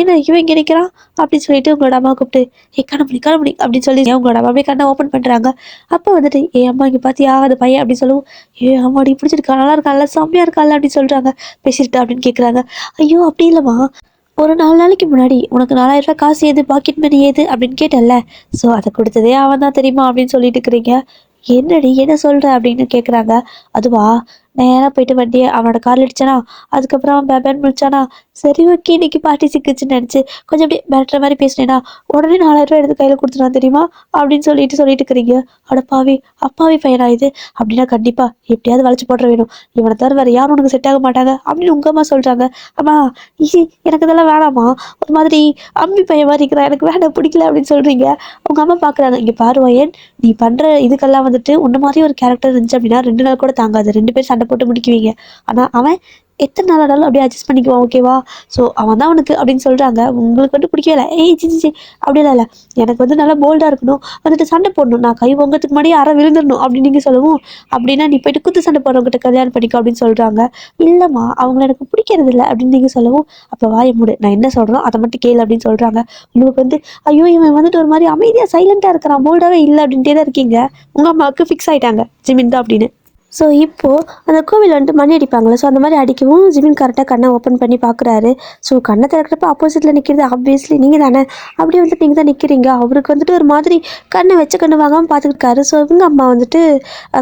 என்ன இவன் இங்கே நிற்கிறான் அப்படின்னு சொல்லிட்டு உங்களோட அம்மா கூப்பிட்டு கண்ண முடி அப்படின்னு சொல்லி உங்களோட அம்மா அப்படியே கண்ணை ஓப்பன் பண்ணுறாங்க. அப்போ வந்துட்டு அம்மா இங்கே பார்த்தியா அது பையன் அப்படின்னு சொல்லவும் அம்மாடி பிடிச்சிருக்கா நல்லா இருக்கான்ல செம்மையாக இருக்கான்ல அப்படின்னு சொல்கிறாங்க. பேசியிருக்கா அப்படின்னு கேட்குறாங்க. ஐயோ அப்படி இல்லைம்மா ஒரு 4 நாளைக்கு முன்னாடி உனக்கு 4000 ரூபாய் காசு ஏது பாக்கெட் மணி ஏது அப்படின்னு கேட்டல. ஸோ அதை கொடுத்ததே அவன் தான் தெரியுமா அப்படின்னு சொல்லிட்டு இருக்கிறீங்க. என்னடி என்ன சொல்கிற அப்படின்னு கேட்குறாங்க. அதுவா நேராக போயிட்டு வண்டியை அவனோட காரில் அடிச்சானா அதுக்கப்புறம் அவன் பேபேன்னு முடிச்சானா சரி ஓகே இன்னைக்கு பார்ட்டி சிக்கிச்சுன்னு நினச்சி கொஞ்சம் அப்படியே மிரட்டுற மாதிரி பேசினேனா உடனே 4000 ரூபாய் எடுத்து கையில் கொடுத்துட்டான் தெரியுமா அப்படின்னு சொல்லிட்டு இருக்கிறீங்க. அப்பாவி பையனா இது அப்படின்னா கண்டிப்பாக எப்படியாவது வளைச்சு போடுற வேணும் இவனை தவிர வேறு யாரும் உனக்கு செட் ஆக மாட்டாங்க அப்படின்னு உங்கள் அம்மா சொல்கிறாங்க. அம்மா எனக்கு இதெல்லாம் வேணாமா ஒரு மாதிரி அம்பி பையன் மாதிரி இருக்கிறான் எனக்கு வேணாம் பிடிக்கல அப்படின்னு சொல்கிறீங்க. உங்கள் அம்மா பார்க்குறாங்க இங்கே பாருவாயன் நீ பண்ணுற இதுக்கெல்லாம் வந்துட்டு உன்ன மாதிரி ஒரு கேரக்டர் இருந்துச்சு அப்படின்னா 2 நாள் கூட தாங்காது 2 பேர் சண்டை போட்டு முடிக்குவீங்க. ஆனால் அவன் எத்தனை நாள் ஆனாலும் அப்படியே அட்ஜஸ்ட் பண்ணிக்குவான் ஓகேவா. ஸோ அவன் தான் அவனுக்கு அப்படின்னு சொல்கிறாங்க. உங்களுக்கு வந்து பிடிக்கவே இல்லை. ஏய் சி அப்படிலாம் இல்லை, எனக்கு வந்து நல்லா போல்டாக இருக்கணும், வந்துட்டு சண்டை போடணும், நான் கை பொங்கத்துக்கு முன்னாடியே அரை விழுந்துடணும் அப்படின்னு நீங்கள் சொல்லவும், அப்படின்னா நீ போயிட்டு குத்து சண்டை போடுறவங்ககிட்ட கல்யாணம் பண்ணிக்கோ அப்படின்னு சொல்கிறாங்க. இல்லைம்மா அவங்கள எனக்கு பிடிக்கிறது இல்லை அப்படின்னு நீங்கள் சொல்லவும், அப்போ வாயை மூடு, நான் என்ன சொல்கிறோம் அதை மட்டும் கேளு அப்படின்னு சொல்கிறாங்க. உங்களுக்கு வந்து ஐயோ இவன் வந்துட்டு ஒரு மாதிரி அமைதியாக சைலண்ட்டாக இருக்கிறான், போல்டாகவே இல்லை அப்படின்ட்டே தான் இருக்கீங்க. உங்கள் அம்மாவுக்கு ஃபிக்ஸ் ஆகிட்டாங்க ஜிமின் தான் அப்படின்னு. ஸோ இப்போது அந்த கோவில் வந்துட்டு மணி அடிப்பாங்களே, ஸோ அந்த மாதிரி அடிக்கவும் ஜிமின் கரெக்டாக கண்ணை ஓப்பன் பண்ணி பார்க்குறாரு. ஸோ கண்ணை திறக்கிறப்ப ஆப்போசிட்டில் நிற்கிறது ஆப்வியஸ்லி நீங்கள் தானே. அப்படியே வந்துட்டு நீங்கள் தான் நிற்கிறீங்க. அவருக்கு வந்துட்டு ஒரு மாதிரி கண்ணை வச்ச கண்ணு வாங்காமல் பார்த்துக்கிட்டாரு. ஸோ இவங்க அம்மா வந்துட்டு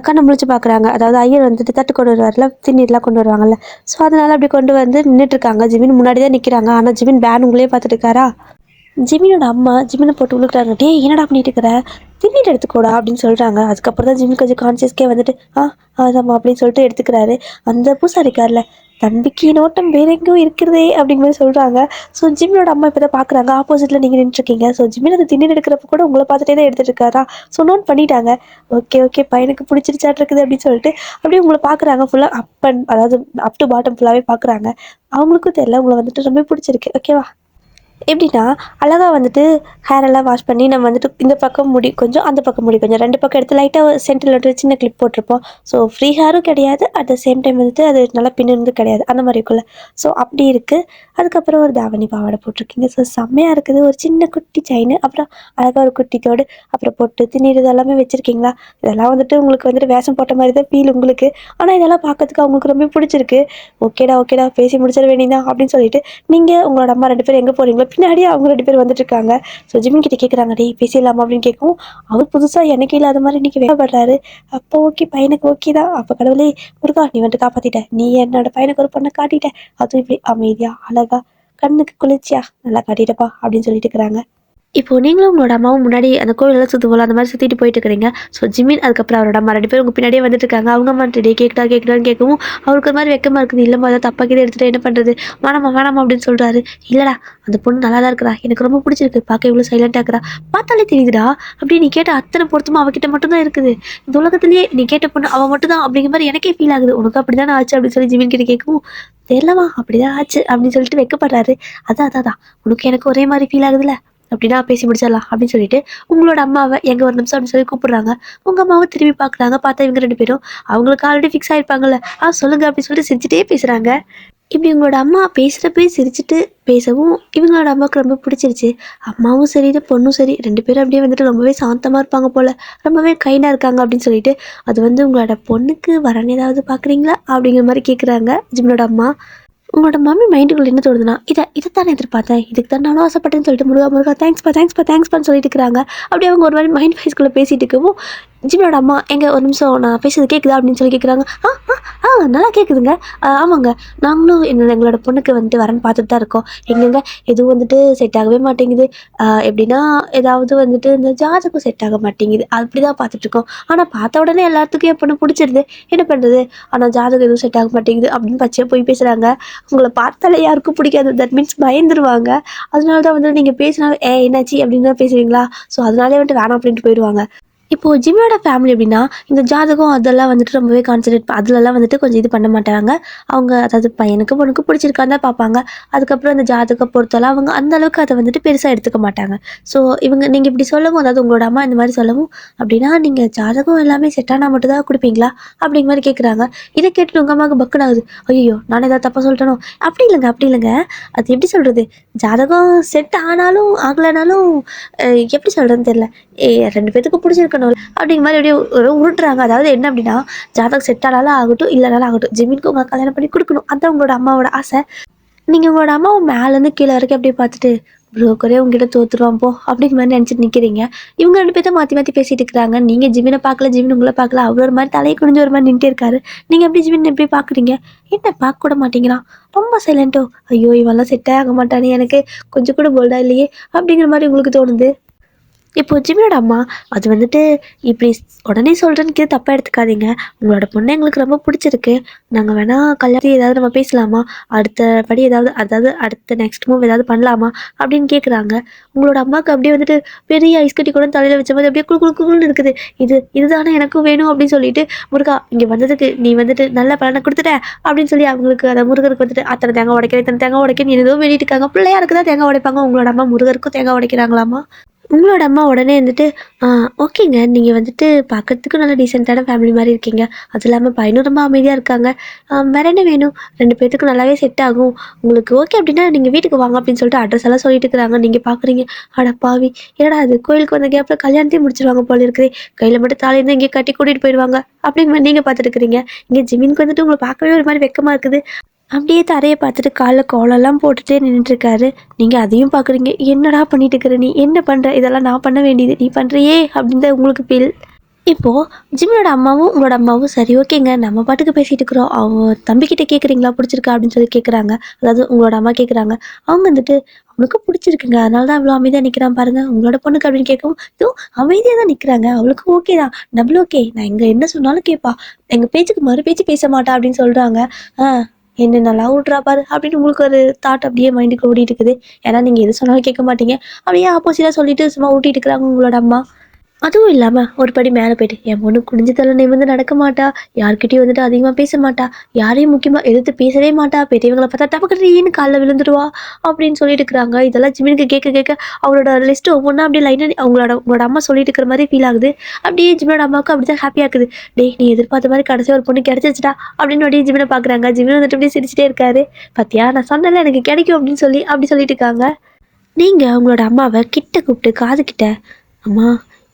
கண்ணை முழிச்சு பார்க்குறாங்க. அதாவது ஐயர் வந்துட்டு தட்டு கொண்டு வருவார்ல, திண்ணீர்லாம் கொண்டு வருவாங்கல்ல, ஸோ அதனால் அப்படி கொண்டு வந்து நின்றுட்டுருக்காங்க. ஜிமின் முன்னாடி தான் நிற்கிறாங்க. ஆனால் ஜிமின் பேன் உங்களே பார்த்துட்டு இருக்காரா. ஜிமினோட அம்மா ஜிமினை போட்டு விழுக்கிறாங்க. டே என்னடா பண்ணிட்டு இருக்கிற, திண்ணிட்டு எடுத்துக்கோடா அப்படின்னு சொல்கிறாங்க. அதுக்கப்புறம் தான் ஜிமின் கொஞ்சம் கான்சியஸ்கே வந்துட்டு அதாம்மா அப்படின்னு சொல்லிட்டு எடுத்துக்கிறாரு. அந்த பூசாரிக்காரில் தம்பிக்கு நோட்டம் வேற எங்கேயும் இருக்கிறதே அப்படிங்கிற மாதிரி சொல்கிறாங்க. ஸோ ஜிமினோட அம்மா இப்போ தான் பார்க்குறாங்க, ஆப்போசிட்டில் நீங்கள் நின்றுருக்கீங்க. ஸோ ஜிமின் அதை திண்ணிட்டு எடுக்கிறப்ப கூட உங்களை பார்த்துட்டே தான் எடுத்துகிட்டு இருக்காரா. ஸோ நோட் பண்ணிட்டாங்க. ஓகே ஓகே பையனுக்கு பிடிச்சிருச்சாட்டு இருக்குது அப்படின்னு சொல்லிட்டு அப்படியே உங்களை பார்க்குறாங்க. ஃபுல்லாக அதாவது அப் டு பாட்டம் ஃபுல்லாகவே பார்க்குறாங்க. அவங்களுக்கும் தெரியல உங்களை வந்துட்டு ரொம்ப பிடிச்சிருக்கு ஓகேவா. எப்படின்னா அழகாக வந்துட்டு ஹேரெல்லாம் வாஷ் பண்ணி நம்ம வந்துட்டு இந்த பக்கம் முடி கொஞ்சம், அந்த பக்கம் முடி கொஞ்சம், ரெண்டு பக்கம் எடுத்து லைட்டாக சென்டரில் வந்துட்டு சின்ன கிளிப் போட்டிருப்போம். ஸோ ஃப்ரீ ஹேரும் கிடையாது, அட் த சேம் டைம் வந்துட்டு அது நல்லா பின்னிருந்து கிடையாது, அந்த மாதிரி இருக்குல்ல. ஸோ அப்படி இருக்குது. அதுக்கப்புறம் ஒரு தாவணி பாவாடை போட்டிருக்கீங்க. ஸோ செம்மையாக இருக்குது. ஒரு சின்ன குட்டி செயின், அப்புறம் அழகாக ஒரு குட்டி தோடு, அப்புறம் பொட்டு திண்ணீர் இதெல்லாமே வச்சுருக்கீங்களா. இதெல்லாம் வந்துட்டு உங்களுக்கு வந்துட்டு வேஷம் போட்ட மாதிரி தான் ஃபீல் உங்களுக்கு. ஆனால் இதெல்லாம் பார்க்கறதுக்கு அவங்களுக்கு ரொம்ப பிடிச்சிருக்கு. ஓகேடா பேசி முடிச்சிட வேண்டியதான் அப்படின்னு சொல்லிட்டு நீங்கள் உங்களோட அம்மா ரெண்டு பேரும் எங்கே போகிறீங்களோ பின்னாடியே அவங்க ரெண்டு பேர் வந்துட்டு இருக்காங்க. ஸோ ஜிமின் கிட்ட கேட்குறாங்க, டேய் பேசிடலாமா அப்படின்னு கேட்கவும், அவர் புதுசாக எனக்கு இல்லாத மாதிரி இன்னைக்கு வேகப்படுறாரு. அப்போ ஓகே பையனுக்கு ஓகே தான். அப்போ கடவுளே முருகா நீ வந்துட்டு காப்பாற்றிட்ட, நீ என்னோட பையனுக்கு ஒரு பொண்ணை காட்டிட்ட, அதுவும் இப்படி அமைதியா அழகா கண்ணுக்கு குளிர்ச்சியா நல்லா காட்டிட்டப்பா அப்படின்னு சொல்லிட்டு இருக்கிறாங்க. இப்போ நீங்களும் உங்களோட அம்மாவும் முன்னாடி அந்த கோயிலெல்லாம் சுற்றுவோம், அந்த மாதிரி சுற்றிட்டு போயிட்டு இருக்கிறீங்க. ஸோ ஜிமின் அதுக்கப்புறம் அவரோட அம்மா ரெண்டு பேரும் உங்கள் பின்னாடியே வந்துட்டு இருக்காங்க. அவங்க அம்மா டே கேட்குறான்னு கேட்கவும் அவருக்கு ஒரு மாதிரி வெக்கமாக இருக்குது. இல்லைம்மா அதை தப்பாக எடுத்துகிட்டு என்ன பண்ணுறது, வேணாமா அப்படின்னு சொல்கிறாரு. இல்லைடா அந்த பொண்ணு நல்லா தான் இருக்கிறா, எனக்கு ரொம்ப பிடிச்சிருக்கு, பார்க்க இவ்வளோ சைலண்டாக இருக்கிறா, பார்த்தாலே தெரியுதுடா அப்படி நீ கேட்ட அத்தனை பொருத்தமாக அவகிட்ட மட்டும்தான் இருக்குது, இந்த உலகத்துலேயே நீ கேட்ட பொண்ணு அவள் மட்டும் தான் அப்படிங்கிற மாதிரி எனக்கே ஃபீல் ஆகுது, உனக்கு அப்படி தானே ஆச்சு அப்படின்னு சொல்லி ஜிமின் கிட்ட கேட்கவும், தெரியலமா அப்படிதான் ஆச்சு அப்படின்னு சொல்லிட்டு வெக்கப்படுறாரு. அதான் உனக்கு எனக்கு ஒரே மாதிரி ஃபீல் ஆகுதுல்ல அப்படின்னா பேசி முடிச்சிடலாம் அப்படின்னு சொல்லிட்டு உங்களோட அம்மாவை எங்க ஒரு நிமிஷம் அப்படின்னு சொல்லி கூப்பிடுறாங்க. உங்க அம்மாவை திரும்பி பார்க்குறாங்க. பார்த்தா இவங்க ரெண்டு பேரும் அவங்களுக்கு ஆல்ரெடி ஃபிக்ஸ் ஆயிருப்பாங்கல்ல, சொல்லுங்க அப்படின்னு சொல்லிட்டு சிரிச்சுட்டே பேசுறாங்க. இப்படி உங்களோட அம்மா பேசுகிறப்பே சிரிச்சுட்டு பேசவும் இவங்களோட அம்மாவுக்கு ரொம்ப பிடிச்சிருச்சு. அம்மாவும் சரி இது பொண்ணும் சரி ரெண்டு பேரும் அப்படியே வந்துட்டு ரொம்பவே சாந்தமாக இருப்பாங்க போல், ரொம்பவே கைண்டாக இருக்காங்க அப்படின்னு சொல்லிட்டு, அது வந்து உங்களோட பொண்ணுக்கு வரன்னு ஏதாவது பார்க்குறீங்களா அப்படிங்கிற மாதிரி கேட்குறாங்க ஜிம்னோட அம்மா. உங்களோட மம்மி மைண்டுக்குள்ள என்ன தோணுதுன்னா, இதைத்தானே எதிர்பார்த்தேன், இதுக்கு தான் நானும் ஆசைப்பட்டேன்னு சொல்லிட்டு முருகா தேங்க்ஸ்பான்னு சொல்லிட்டு இருக்கிறாங்க. அப்படியே அவங்க ஒரு மாதிரி மைண்ட் வைஸ்குள்ளே பேசிட்டு இருக்கவும் ஜிம்னோட அம்மா எங்க ஒரு நிமிஷம் நான் பேசுறது கேட்குதா அப்படின்னு சொல்லி கேட்குறாங்க. நல்லா கேட்குதுங்க. ஆமாங்க நாங்களும் எங்களோட பொண்ணுக்கு வந்துட்டு வரன்னு பார்த்துட்டு தான் இருக்கோம். எங்கெங்க எதுவும் வந்துட்டு செட் ஆகவே மாட்டேங்குது. எப்படின்னா ஏதாவது வந்துட்டு இந்த ஜாதகம் செட் ஆக மாட்டேங்குது, அப்படி தான் பார்த்துட்ருக்கோம். ஆனால் பார்த்த உடனே எல்லாத்துக்கும் என் பொண்ணு பிடிச்சிருது, என்ன பண்ணுறது, ஆனால் ஜாதகம் எதுவும் செட் ஆக மாட்டேங்குது அப்படின்னு பச்சையாக போய் பேசுகிறாங்க. உங்களை பார்த்தாலே யாருக்கும் பிடிக்காது, தட் மீன்ஸ் பயந்துருவாங்க. அதனால தான் வந்துட்டு நீங்கள் பேசினா என்னாச்சு அப்படின்னு தான் பேசுவீங்களா, ஸோ அதனாலே வந்துட்டு வேணாம் அப்படின்ட்டு போயிடுவாங்க. இப்போது ஜிம்மியோட ஃபேமிலி எப்படின்னா இந்த ஜாதகம் அதெல்லாம் வந்துட்டு ரொம்பவே கான்சன்ட்ரேட் அதிலெல்லாம் வந்துட்டு கொஞ்சம் இது பண்ண மாட்டாங்க. அவங்க அதாவது பையனுக்கு பொண்ணுக்கு பிடிச்சிருக்கான்னு தான் பார்ப்பாங்க. அதுக்கப்புறம் அந்த ஜாதகம் பொறுத்தெல்லாம் அவங்க அந்த அளவுக்கு அதை வந்துட்டு பெருசாக எடுத்துக்க மாட்டாங்க. ஸோ இவங்க நீங்கள் இப்படி சொல்லவும், அதாவது உங்களோட அம்மா இந்த மாதிரி சொல்லவும், அப்படின்னா நீங்கள் ஜாதகம் எல்லாமே செட் ஆனால் மட்டும் தான் கொடுப்பீங்களா அப்படிங்கிற மாதிரி கேட்குறாங்க. இதை கேட்டுட்டு உங்கள் அம்மாவுக்கு பக்குன்னு ஆகுது. ஐயோ நான் ஏதாவது தப்பாக சொல்லிட்டேனோ, அப்படி இல்லைங்க அது எப்படி சொல்கிறது, ஜாதகம் செட் ஆனாலும் ஆகலைனாலும் எப்படி சொல்கிறதுன்னு தெரியல, ரெண்டு பேத்துக்கும் பிடிச்சிருக்கணும் அப்படிங்கிற மாதிரி அப்படியே ஒரு உருட்டுறாங்க. அதாவது என்ன அப்படின்னா ஜாதகம் செட் ஆனாலும் ஆகட்டும் இல்லைனாலும் ஆகட்டும் ஜிமினுக்கு உங்களை கல்யாணம் பண்ணி கொடுக்கணும், அதான் உங்களோட அம்மாவோட ஆசை. நீங்கள் உங்களோட அம்மாவை மேலேருந்து கீழே வரைக்கும் அப்படியே பார்த்துட்டு ப்ரோக்கரே உங்ககிட்ட தோற்றுருவான் போ அப்படிங்கிற மாதிரி நினச்சிட்டு நிற்கிறீங்க. இவங்க ரெண்டு பேர்த்த மாற்றி பேசிட்டு இருக்கிறாங்க. நீங்கள் ஜிமினை பார்க்கல, ஜிமின் உங்களை பார்க்கல, அவர் ஒரு மாதிரி தலையை குனிஞ்சு ஒரு மாதிரி நின்றுட்டே இருக்காரு. நீங்கள் எப்படி ஜிமின் எப்படி பார்க்குறீங்க, என்ன பார்க்க கூட மாட்டேங்கிறான், ரொம்ப சைலண்ட்டோ, ஐயோ இவெல்லாம் செட்டே ஆக மாட்டானே, எனக்கு கொஞ்சம் கூட போல்டா இல்லையே அப்படிங்கிற மாதிரி உங்களுக்கு தோணுது. இப்போ ஜிம்மியோட அம்மா அது வந்துட்டு இப்படி உடனே சொல்கிறேன்னு தப்பாக எடுத்துக்காதீங்க. உங்களோட பொண்ணு எங்களுக்கு ரொம்ப பிடிச்சிருக்கு. நாங்கள் வேணா கல்யாணம் ஏதாவது நம்ம பேசலாமா? அடுத்த படி ஏதாவது அதாவது அடுத்த நெக்ஸ்ட் மூவ் ஏதாவது பண்ணலாமா? அப்படின்னு கேட்குறாங்க. உங்களோட அம்மாவுக்கு அப்படியே வந்துட்டு பெரிய ஐஸ் கட்டி கூட தலையில் வச்ச மாதிரி அப்படியே குளு குளு குளுன்னு இருக்குது. இதுதானே எனக்கும் வேணும் அப்படின்னு சொல்லிட்டு, முருகா இங்கே வந்ததுக்கு நீ வந்துட்டு நல்ல பலனை கொடுத்துட்ட அப்படின்னு சொல்லி அவங்களுக்கு அந்த முருகருக்கு வந்துட்டு அத்தனை தேங்காய் உடைக்கிறேன் இத்தனை தேங்காய் உடைக்கிறேன் ஏதோ வேண்டிட்டு இருக்காங்க. பிள்ளையாருக்கு தான் தேங்காய் உடைப்பாங்க. உங்களோட அம்மா முருகருக்கும் தேங்காய் உடைக்கிறாங்களாமா. உங்களோட அம்மா உடனே வந்துட்டு, ஓகேங்க. நீங்கள் வந்துட்டு பார்க்கறதுக்கு நல்ல டீசென்ட்டான ஃபேமிலி மாரி இருக்கீங்க. அதுவும் இல்லாமல் பையனும் ரொம்ப அமைதியாக இருக்காங்க. வேற என்ன வேணும்? 2 பேத்துக்கும் நல்லாவே செட் ஆகும். உங்களுக்கு ஓகே அப்படின்னா நீங்கள் வீட்டுக்கு வாங்க அப்படின்னு சொல்லிட்டு அட்ரஸ் எல்லாம் சொல்லிட்டு இருக்கிறாங்க. நீங்கள் பார்க்குறீங்க, அட பாவி! என்னடா அது கோயிலுக்கு வந்த கேப்பில் கல்யாணத்தையும் முடிச்சிருவாங்க போல இருக்குதே. கையில் மட்டும் தாலி இருந்தால் இங்கேயே கட்டி கூட்டிகிட்டு போயிடுவாங்க. அப்படிங்கிற மாதிரி நீங்கள் பார்த்துட்டு இருக்கிறீங்க. இங்கே ஜிமினுக்கு வந்துட்டு உங்களை பார்க்கவே ஒரு மாதிரி வெக்கமாக இருக்குது. அப்படியே தரையை பார்த்துட்டு காலில் கோலம்லாம் போட்டுட்டே நின்றுட்டுருக்காரு. நீங்கள் அதையும் பார்க்குறீங்க. என்னடா பண்ணிட்டு இருக்கிற நீ? என்ன பண்ணுற? இதெல்லாம் நான் பண்ண வேண்டியது நீ பண்ணுறியே அப்படின்னு தான் உங்களுக்கு ஃபீல். இப்போது ஜிம்மியோட அம்மாவும் உங்களோட அம்மாவும் சரி ஓகேங்க நம்ம பாட்டுக்கு பேசிகிட்டு இருக்கிறோம். அவங்க தம்பிக்கிட்ட கேட்குறீங்களா பிடிச்சிருக்கா அப்படின்னு சொல்லி கேட்குறாங்க. அதாவது உங்களோட அம்மா கேட்குறாங்க. அவங்க வந்துட்டு அவனுக்கு பிடிச்சிருக்குங்க அதனால தான் அவ்வளோ அமைதியாக நிற்கிறான் பாருங்கள். உங்களோட பொண்ணுக்கு அப்படின்னு கேட்கவும் இதுவும் அமைதியாக தான் நிற்கிறாங்க. அவளுக்கு ஓகே தான், டபுள் ஓகே. நான் இங்கே என்ன சொன்னாலும் கேட்பா, எங்கள் பேச்சுக்கு மறு பேச்சு பேச மாட்டா அப்படின்னு சொல்கிறாங்க. என்ன நல்லா விட்றா பாரு அப்படின்னு உங்களுக்கு ஒரு தாட் அப்படியே மைண்டுக்கு ஓடிட்டு இருக்குது. ஏன்னா நீங்கள் எது சொன்னாலும் கேட்க மாட்டீங்க. அப்படியே ஆப்போசிட்டாக சொல்லிட்டு சும்மா ஊட்டிட்டு இருக்கிறாங்க உங்களோட அம்மா. அதுவும் இல்லாமல் ஒரு படி மேலே போயிட்டு என் பொண்ணு குனிஞ்சு தலை நிமிர்ந்து நடக்க மாட்டா, யார்கிட்டயும் வந்துட்டு அதிகமாக பேச மாட்டா, யாரையும் முக்கியமாக எதிர்த்து பேசவே மாட்டா, பெரியவங்களை பார்த்தா டபக்கறீன்னு காலில் விழுந்துடுவா அப்படின்னு சொல்லிட்டு இருக்கிறாங்க. இதெல்லாம் ஜிமினுக்கு கேட்க கேட்க அவரோட லிஸ்ட்டு ஒவ்வொன்றா அப்படியே லைனாக உங்களோட அம்மா சொல்லிட்டு இருக்கிற மாதிரி ஃபீல் ஆகுது. அப்படியே ஜிமினோட அம்மாவுக்கு அப்படி தான் ஹாப்பியாக இருக்குது. டேய் நீ எதிர்பார்த்த மாதிரி கடைசி ஒரு பொண்ணு கிடச்சிருச்சுடா அப்படின்னு அப்படியே ஜிமினை பார்க்குறாங்க. ஜிமின் வந்துட்டு அப்படியே சிரிச்சிட்டே இருக்காரு. பார்த்தியா நான் சொன்னல எனக்கு கிடைக்கும் அப்படின்னு சொல்லி அப்படி சொல்லிட்டு இருக்காங்க. நீங்கள் உங்களோட அம்மாவை கிட்ட கூப்பிட்டு காது கிட்ட, அம்மா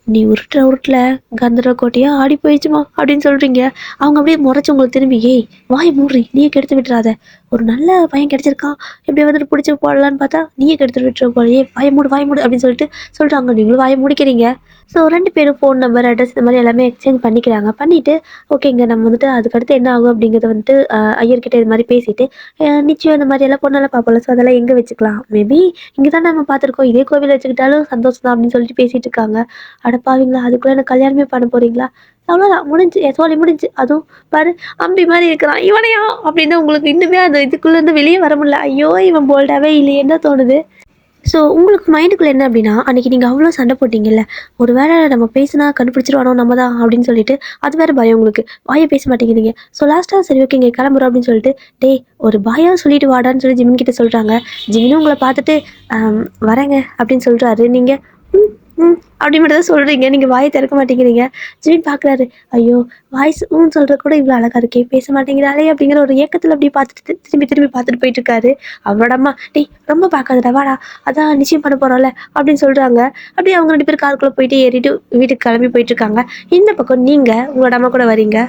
நீ உருட்டில் கந்தர கோட்டையா ஆடி போயிடுச்சுமா அப்படின்னு சொல்கிறீங்க. அவங்க அப்படியே முறைச்சி உங்களுக்கு திரும்பி, ஏய் வாய் மூடுறி நீயே கெடுத்து விட்டுறாத, ஒரு நல்ல பையன் கிடச்சிருக்கான் எப்படி வந்துட்டு பிடிச்சி போடலான்னு பார்த்தா நீயே கெடுத்து விட்டுற போலையே, வாய் மூடு அப்படின்னு சொல்லிட்டு சொல்கிறாங்க. நீங்களும் வாயை முடிக்கிறீங்க. ஸோ 2 பேரும் ஃபோன் நம்பர் அட்ரஸ் இந்த மாதிரி எல்லாமே எக்ஸ்சேஞ்ச் பண்ணிக்கிறாங்க. பண்ணிவிட்டு ஓகேங்க நம்ம வந்துட்டு அதுக்கடுத்து என்ன ஆகும் அப்படிங்கிறத வந்துட்டு ஐயர்கிட்ட இது மாதிரி பேசிவிட்டு நிச்சயம் இந்த மாதிரி எல்லாம் பொண்ணெல்லாம் பார்ப்போம்ல. ஸோ அதெல்லாம் எங்கே வச்சுக்கலாம், மேபி இங்கே தான் நம்ம பார்த்துருக்கோம், இதே கோவில் வச்சுக்கிட்டாலும் சந்தோஷம் தான் அப்படின்னு சொல்லிட்டு பேசிகிட்டு இருக்காங்க. அடப்பாவீங்களா அதுக்குள்ளே எனக்கு கல்யாணமே பண்ண போகிறீங்களா? அவ்வளோதான் முடிஞ்சு சோழி முடிஞ்சு. அதுவும் பாரு அம்பி மாதிரி இருக்கிறான் இவனையா அப்படின்னு உங்களுக்கு இன்னுமே அந்த இதுக்குள்ளேருந்து வெளியே வர முடியல. ஐயோ இவன் போல்டாகவே இல்லையே என்ன தோணுது. ஸோ உங்களுக்கு மைண்டுக்குள்ளே என்ன அப்படின்னா அன்றைக்கி நீங்கள் அவ்வளோ சண்டை போட்டிங்கல்ல, ஒரு வேளை நம்ம பேசினா கண்டுபிடிச்சிருவானோ நம்ம தான் அப்படின்னு சொல்லிட்டு அது வேறு பயம் உங்களுக்கு. வாயை பேச மாட்டேங்கிறீங்க. ஸோ லாஸ்ட்டாக சரி ஓகேங்க கிளம்புறோம் அப்படின்னு சொல்லிட்டு டேய் ஒரு பாயாக சொல்லிட்டு வாடான்னு சொல்லி ஜிமின் கிட்ட சொல்கிறாங்க. ஜிமினும் உங்களை பார்த்துட்டு வரேங்க அப்படின்னு சொல்கிறாரு. நீங்கள் அப்படி மட்டும் தான் சொல்கிறீங்க. நீங்கள் வாயை திறக்க மாட்டேங்கிறீங்க. ஜிமின் பார்க்குறாரு. ஐயோ வாய்ஸ் சொல்கிற கூட இவ்வளோ அழகாக இருக்கே பேச மாட்டேங்கிறாளே அப்படிங்கிற ஒரு ஏக்கத்தில் அப்படியே பார்த்துட்டு திரும்பி பார்த்துட்டு போயிட்டுருக்காரு. அவரோட அம்மா டேய் ரொம்ப பார்க்காதடா வாடா அதான் நிச்சயம் பண்ண போகிறோம்ல அப்படின்னு சொல்கிறாங்க. அப்படியே அவங்க 2 பேர் காருக்குள்ளே போயிட்டு ஏறிட்டு வீட்டுக்கு கிளம்பி போயிட்டுருக்காங்க. இந்த பக்கம் நீங்கள் உங்களோட அம்மா கூட வரீங்க.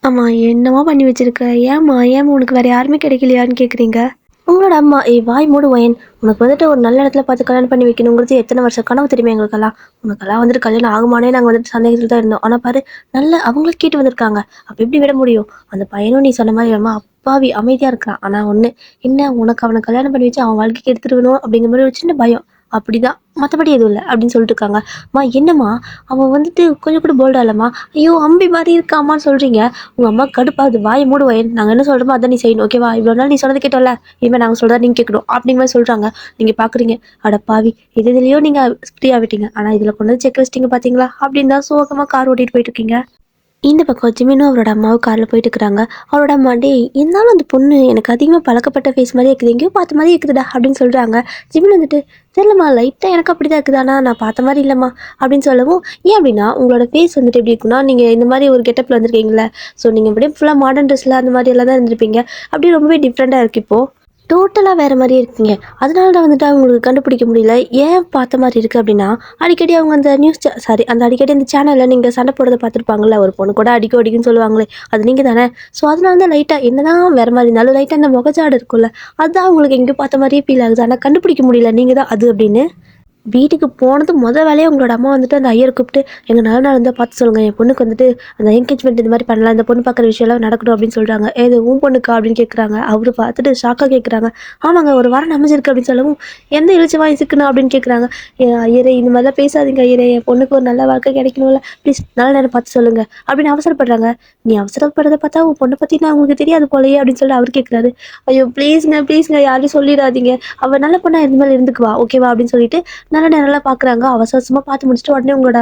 ஆமாம் என்னமா பண்ணி வச்சுருக்க, ஏம்மா உனக்கு வேறு யாருமே கிடைக்கலையான்னு கேட்குறீங்க. உங்களோட அம்மா வாய் மூடு வயன், உனக்கு வந்துட்டு ஒரு நல்ல இடத்துல பார்த்து கல்யாணம் பண்ணி வைக்கணுங்கிறது எத்தனை வருஷம் கனவு தெரியுமா எங்களுக்கெல்லாம். உனக்கெல்லாம் வந்துட்டு கல்யாணம் ஆகுமானே நாங்கள் வந்துட்டு சந்தேகத்தில் தான் இருந்தோம். ஆனால் பாரு நல்ல அவங்களே கேட்டு வந்திருக்காங்க. அப்போ எப்படி விட முடியும்? அந்த பையனும் நீ சொன்ன மாதிரி அம்மா அப்பாவி அமைதியாக இருக்கிறான். ஆனால் ஒன்று என்ன, உனக்கு அவனை கல்யாணம் பண்ணி வச்சு அவன் வாழ்க்கைக்கு எடுத்துருக்கணும் அப்படிங்கிற மாதிரி ஒரு சின்ன பயம், அப்படிதான், மற்றபடி எதுவும் இல்லை அப்படின்னு சொல்லிட்டு இருக்காங்க. அம்மா என்னம்மா அவன் வந்துட்டு கொஞ்சம் கூட போல்டா இல்லைம்மா, ஐயோ அம்பி மாதிரி இருக்காம்மான்னு சொல்கிறீங்க. உங்கள் அம்மா கடுப்பாகுது, வாயை மூடு வயன், நாங்கள் என்ன சொல்கிறோமோ அதான் நீ செய்யணும் ஓகேவா, இவ்வளோ நாள் நீ சொன்னது கேட்டோம்ல, இனிமேல் நாங்கள் சொல்கிறதா நீங்கள் கேட்கணும் அப்படிங்கிற மாதிரி சொல்கிறாங்க. நீங்கள் பார்க்குறீங்க அட பாவி இதுலேயோ நீங்கள் ஃப்ரீ ஆகிட்டீங்க, ஆனால் இதில் கொண்டு வந்து செக் வச்சிட்டிங்க பார்த்தீங்களா அப்படின்னு தான் சோகமாக கார் ஓட்டிகிட்டு போயிட்டு இருக்கீங்க. இந்த பக்கம் ஜிமினும் அவரோட அம்மாவும் காரில் போயிட்டு இருக்கிறாங்க. அவரோட அம்மா இருந்தாலும் அந்த பொண்ணு எனக்கு அதிகமாக பழக்கப்பட்ட ஃபேஸ் மாதிரி இருக்குது, எங்கேயோ பார்த்த மாதிரி இருக்குதுடா அப்படின்னு சொல்கிறாங்க. ஜிமின் வந்துட்டு தெரியலம்மா லைட்டாக எனக்கு அப்படி தான் இருக்குதாண்ணா, நான் பார்த்த மாதிரி இல்லைம்மா அப்படின்னு சொல்லவும், ஏன் அப்படின்னா உங்களோட ஃபேஸ் வந்துட்டு எப்படி இருக்குன்னா நீங்கள் இந்த மாதிரி ஒரு கெட்டப்பில் வந்துருக்கீங்களே, ஸோ நீங்கள் அப்படியே ஃபுல்லாக மாடர்ன் ட்ரெஸ்ஸில் அந்த மாதிரி எல்லாம் தான் இருந்திருப்பீங்க, அப்படியே ரொம்பவே டிஃப்ரெண்ட்டாக இருக்குது. இப்போது டோட்டலாக வேறு மாதிரியே இருக்கீங்க. அதனால தான் வந்துட்டு அவங்களுக்கு கண்டுபிடிக்க முடியல ஏன் பார்த்த மாதிரி இருக்குது அப்படின்னா, அடிக்கடி அவங்க அந்த அந்த அடிக்கடி அந்த சேனலில் நீங்கள் சண்டை போடுறதை பார்த்துருப்பாங்கள்ல, ஒரு பொண்ணு கூட அடிக்குன்னு சொல்லுவாங்களே அது நீங்கள் தானே. ஸோ அதனால தான் லைட்டாக என்ன தான் வேறு மாதிரி இருந்தாலும் லைட்டாக அந்த முகச்சாடு இருக்கும்ல, அதுதான் அவங்களுக்கு எங்கேயும் பார்த்த மாதிரியே ஃபீல் ஆகுது. ஆனால் கண்டுபிடிக்க முடியல நீங்கள் தான் அது அப்படின்னு. வீட்டுக்கு போனது வேலையை உங்களோட அம்மா வந்துட்டு அந்த ஐயரை கூப்பிட்டு எங்கள் நல்ல நாள் இருந்தால் பார்த்து சொல்லுங்கள், என் பொண்ணுக்கு வந்துட்டு அந்த என்கேஜ்மெண்ட் இந்த மாதிரி பண்ணலாம், இந்த பொண்ணு பார்க்குற விஷயம்லாம் நடக்கணும் அப்படின்னு சொல்கிறாங்க. ஏது உன் பொண்ணுக்கா அப்படின்னு கேட்குறாங்க. அவரு பார்த்துட்டு ஷாக்காக கேட்குறாங்க. ஆமாங்க, ஒரு வாரம் அமைஞ்சிருக்கு அப்படின்னு சொல்லவும் எந்த இழிச்சு வாங்கிச்சுக்கணும் அப்படின்னு கேட்குறாங்க. ஐயரே இந்த மாதிரிலாம் பேசாதீங்க ஐயரே, என் பொண்ணுக்கு ஒரு நல்ல வாழ்க்கை கிடைக்கணும்ல, ப்ளீஸ் நல்ல நேரம் பார்த்து சொல்லுங்கள் அப்படின்னு அவசரப்படுறாங்க. நீ அவசரப்படுறத பார்த்தா உன் பொண்ணை பற்றி நான் உங்களுக்கு தெரியாது போலையே அப்படின்னு சொல்லி அவர் கேட்குறாரு. ஐயோ ப்ளீஸ்ங்க யாரையும் சொல்லிடாதீங்க, அவள் நல்ல பொண்ணா இந்த மாதிரி இருந்துக்குவா ஓகேவா அப்படின்னு சொல்லிட்டு நல்ல நேரம்லாம் பார்க்குறாங்க. அவசரமாக பார்த்து முடிச்சுட்டு உடனே உங்களோட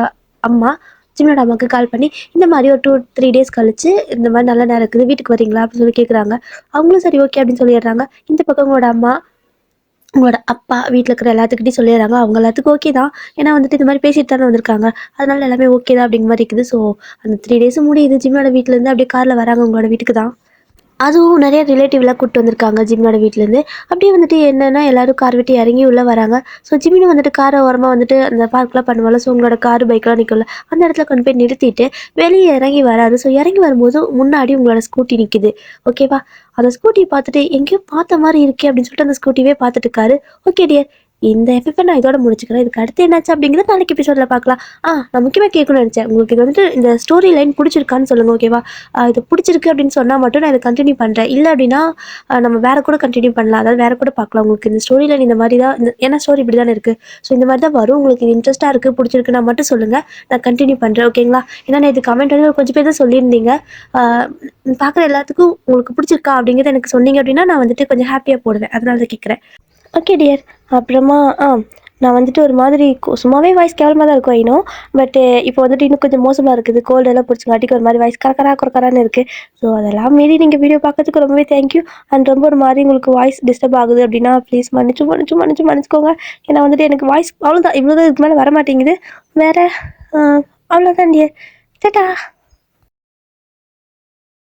அம்மா ஜிம்மியோட அம்மாவுக்கு கால் பண்ணி இந்த மாதிரி ஒரு 2-3 டேஸ் கழிச்சு இந்த மாதிரி நல்ல நேரம் இருக்குது, வீட்டுக்கு வரீங்களா அப்படின்னு சொல்லி கேட்குறாங்க. அவங்களும் சரி ஓகே அப்படின்னு சொல்லிடுறாங்க. இந்த பக்கம் உங்களோட அம்மா உங்களோட அப்பா வீட்டில் இருக்கிற எல்லாத்துக்கிட்டையும் சொல்லிடுறாங்க. அவங்க எல்லாத்துக்கும் ஓகே தான், ஏன்னா வந்துட்டு இந்த மாதிரி பேசிட்டு தானே வந்திருக்காங்க, அதனால எல்லாமே ஓகே தான் அப்படிங்கிற மாதிரி இருக்குது. ஸோ அந்த 3 டேஸும் முடியுது. ஜிம்மியோட வீட்டிலேருந்து அப்படியே காரில் வராங்க உங்களோட வீட்டுக்கு தான். அதுவும் நிறைய ரிலேட்டிவ்லாம் கூப்பிட்டு வந்திருக்காங்க ஜிம்மியோட வீட்டிலேருந்து. அப்படியே வந்துட்டு என்னென்னா எல்லோரும் கார் விட்டு இறங்கி உள்ளே வராங்க. ஸோ ஜிம்மினு வந்துட்டு காரை ஓரமாக வந்துட்டு அந்த பார்க்லாம் பண்ணுவாங்க. ஸோ உங்களோட கார் பைக்லாம் நிற்கல, அந்த இடத்துல கொண்டு போய் நிறுத்திட்டு வெளியே இறங்கி வராரு. ஸோ இறங்கி வரும்போது முன்னாடி உங்களோட ஸ்கூட்டி நிற்கிது ஓகேவா. அந்த ஸ்கூட்டி பார்த்துட்டு எங்கேயோ பார்த்த மாதிரி இருக்கே அப்படின்னு சொல்லிட்டு அந்த ஸ்கூட்டியே பார்த்துட்டு இருக்காரு. ஓகே டியர், இந்த எபிசோட் நான் இதோட முடிச்சுக்கிறேன். இதுக்கு அடுத்து என்னாச்சு அப்படிங்கிறது நாளைக்கு எபிசோடில் பார்க்கலாம். நான் முக்கியமாக கேட்கணும்னு நினச்சேன், உங்களுக்கு இது வந்துட்டு இந்த ஸ்டோரி லைன் பிடிச்சிருக்கான்னு சொல்லுங்கள் ஓகேவா. இது பிடிச்சிருக்கு அப்படின்னு சொன்னால் மட்டும் நான் இதை கண்டினியூ பண்ணுறேன், இல்லை அப்படின்னா நம்ம வேறு கூட கண்டினியூ பண்ணலாம், அதாவது வேறு கூட பார்க்கலாம். உங்களுக்கு இந்த ஸ்டோரி லைன் இந்த மாதிரி தான், இந்த ஏன்னா ஸ்டோரி இப்படி தானே இருக்குது, ஸோ இந்த மாதிரி தான் வரும். உங்களுக்கு இது இன்ட்ரெஸ்ட்டாக இருக்குது பிடிச்சிருக்குன்னா மட்டும் சொல்லுங்கள், நான் கண்டினியூ பண்ணுறேன் ஓகேங்களா. ஏன்னா நான் இது கமெண்ட் வந்து கொஞ்சம் பேர் தான் சொல்லியிருந்தீங்க, பார்க்குற எல்லாத்துக்கும் உங்களுக்கு பிடிச்சிருக்கா அப்படிங்கிறத எனக்கு சொன்னீங்க அப்படின்னா நான் வந்துட்டு கொஞ்சம் ஹாப்பியாக போடுவேன், அதனால தான் கேட்குறேன். Okay dear. அப்புறமா நான் வந்துட்டு ஒரு மாதிரி சும்மாவே வாய்ஸ் கேவலமாக தான் இருக்கும் ஐனோ, பட்டு இப்போ வந்துட்டு இன்னும் கொஞ்சம் மோசமாக இருக்குது. கோல்டெல்லாம் பிடிச்சங்காட்டிக்கு ஒரு மாதிரி வாய்ஸ் கரக்கரான்னு இருக்குது. ஸோ அதெல்லாம் மீறி நீங்கள் வீடியோ பார்க்கறதுக்கு ரொம்பவே தேங்க்யூ. அண்ட் ரொம்ப ஒரு மாதிரி உங்களுக்கு வாய்ஸ் டிஸ்டர்ப் ஆகுது அப்படின்னா ப்ளீஸ் மன்னிச்சுக்கோங்க. ஏன்னா வந்துட்டு எனக்கு வாய்ஸ் அவ்வளோதான், இவ்வளோதான், இதுக்கு மேலே வர மாட்டேங்குது. வேறு அவ்வளோதான் டியர். டாடா.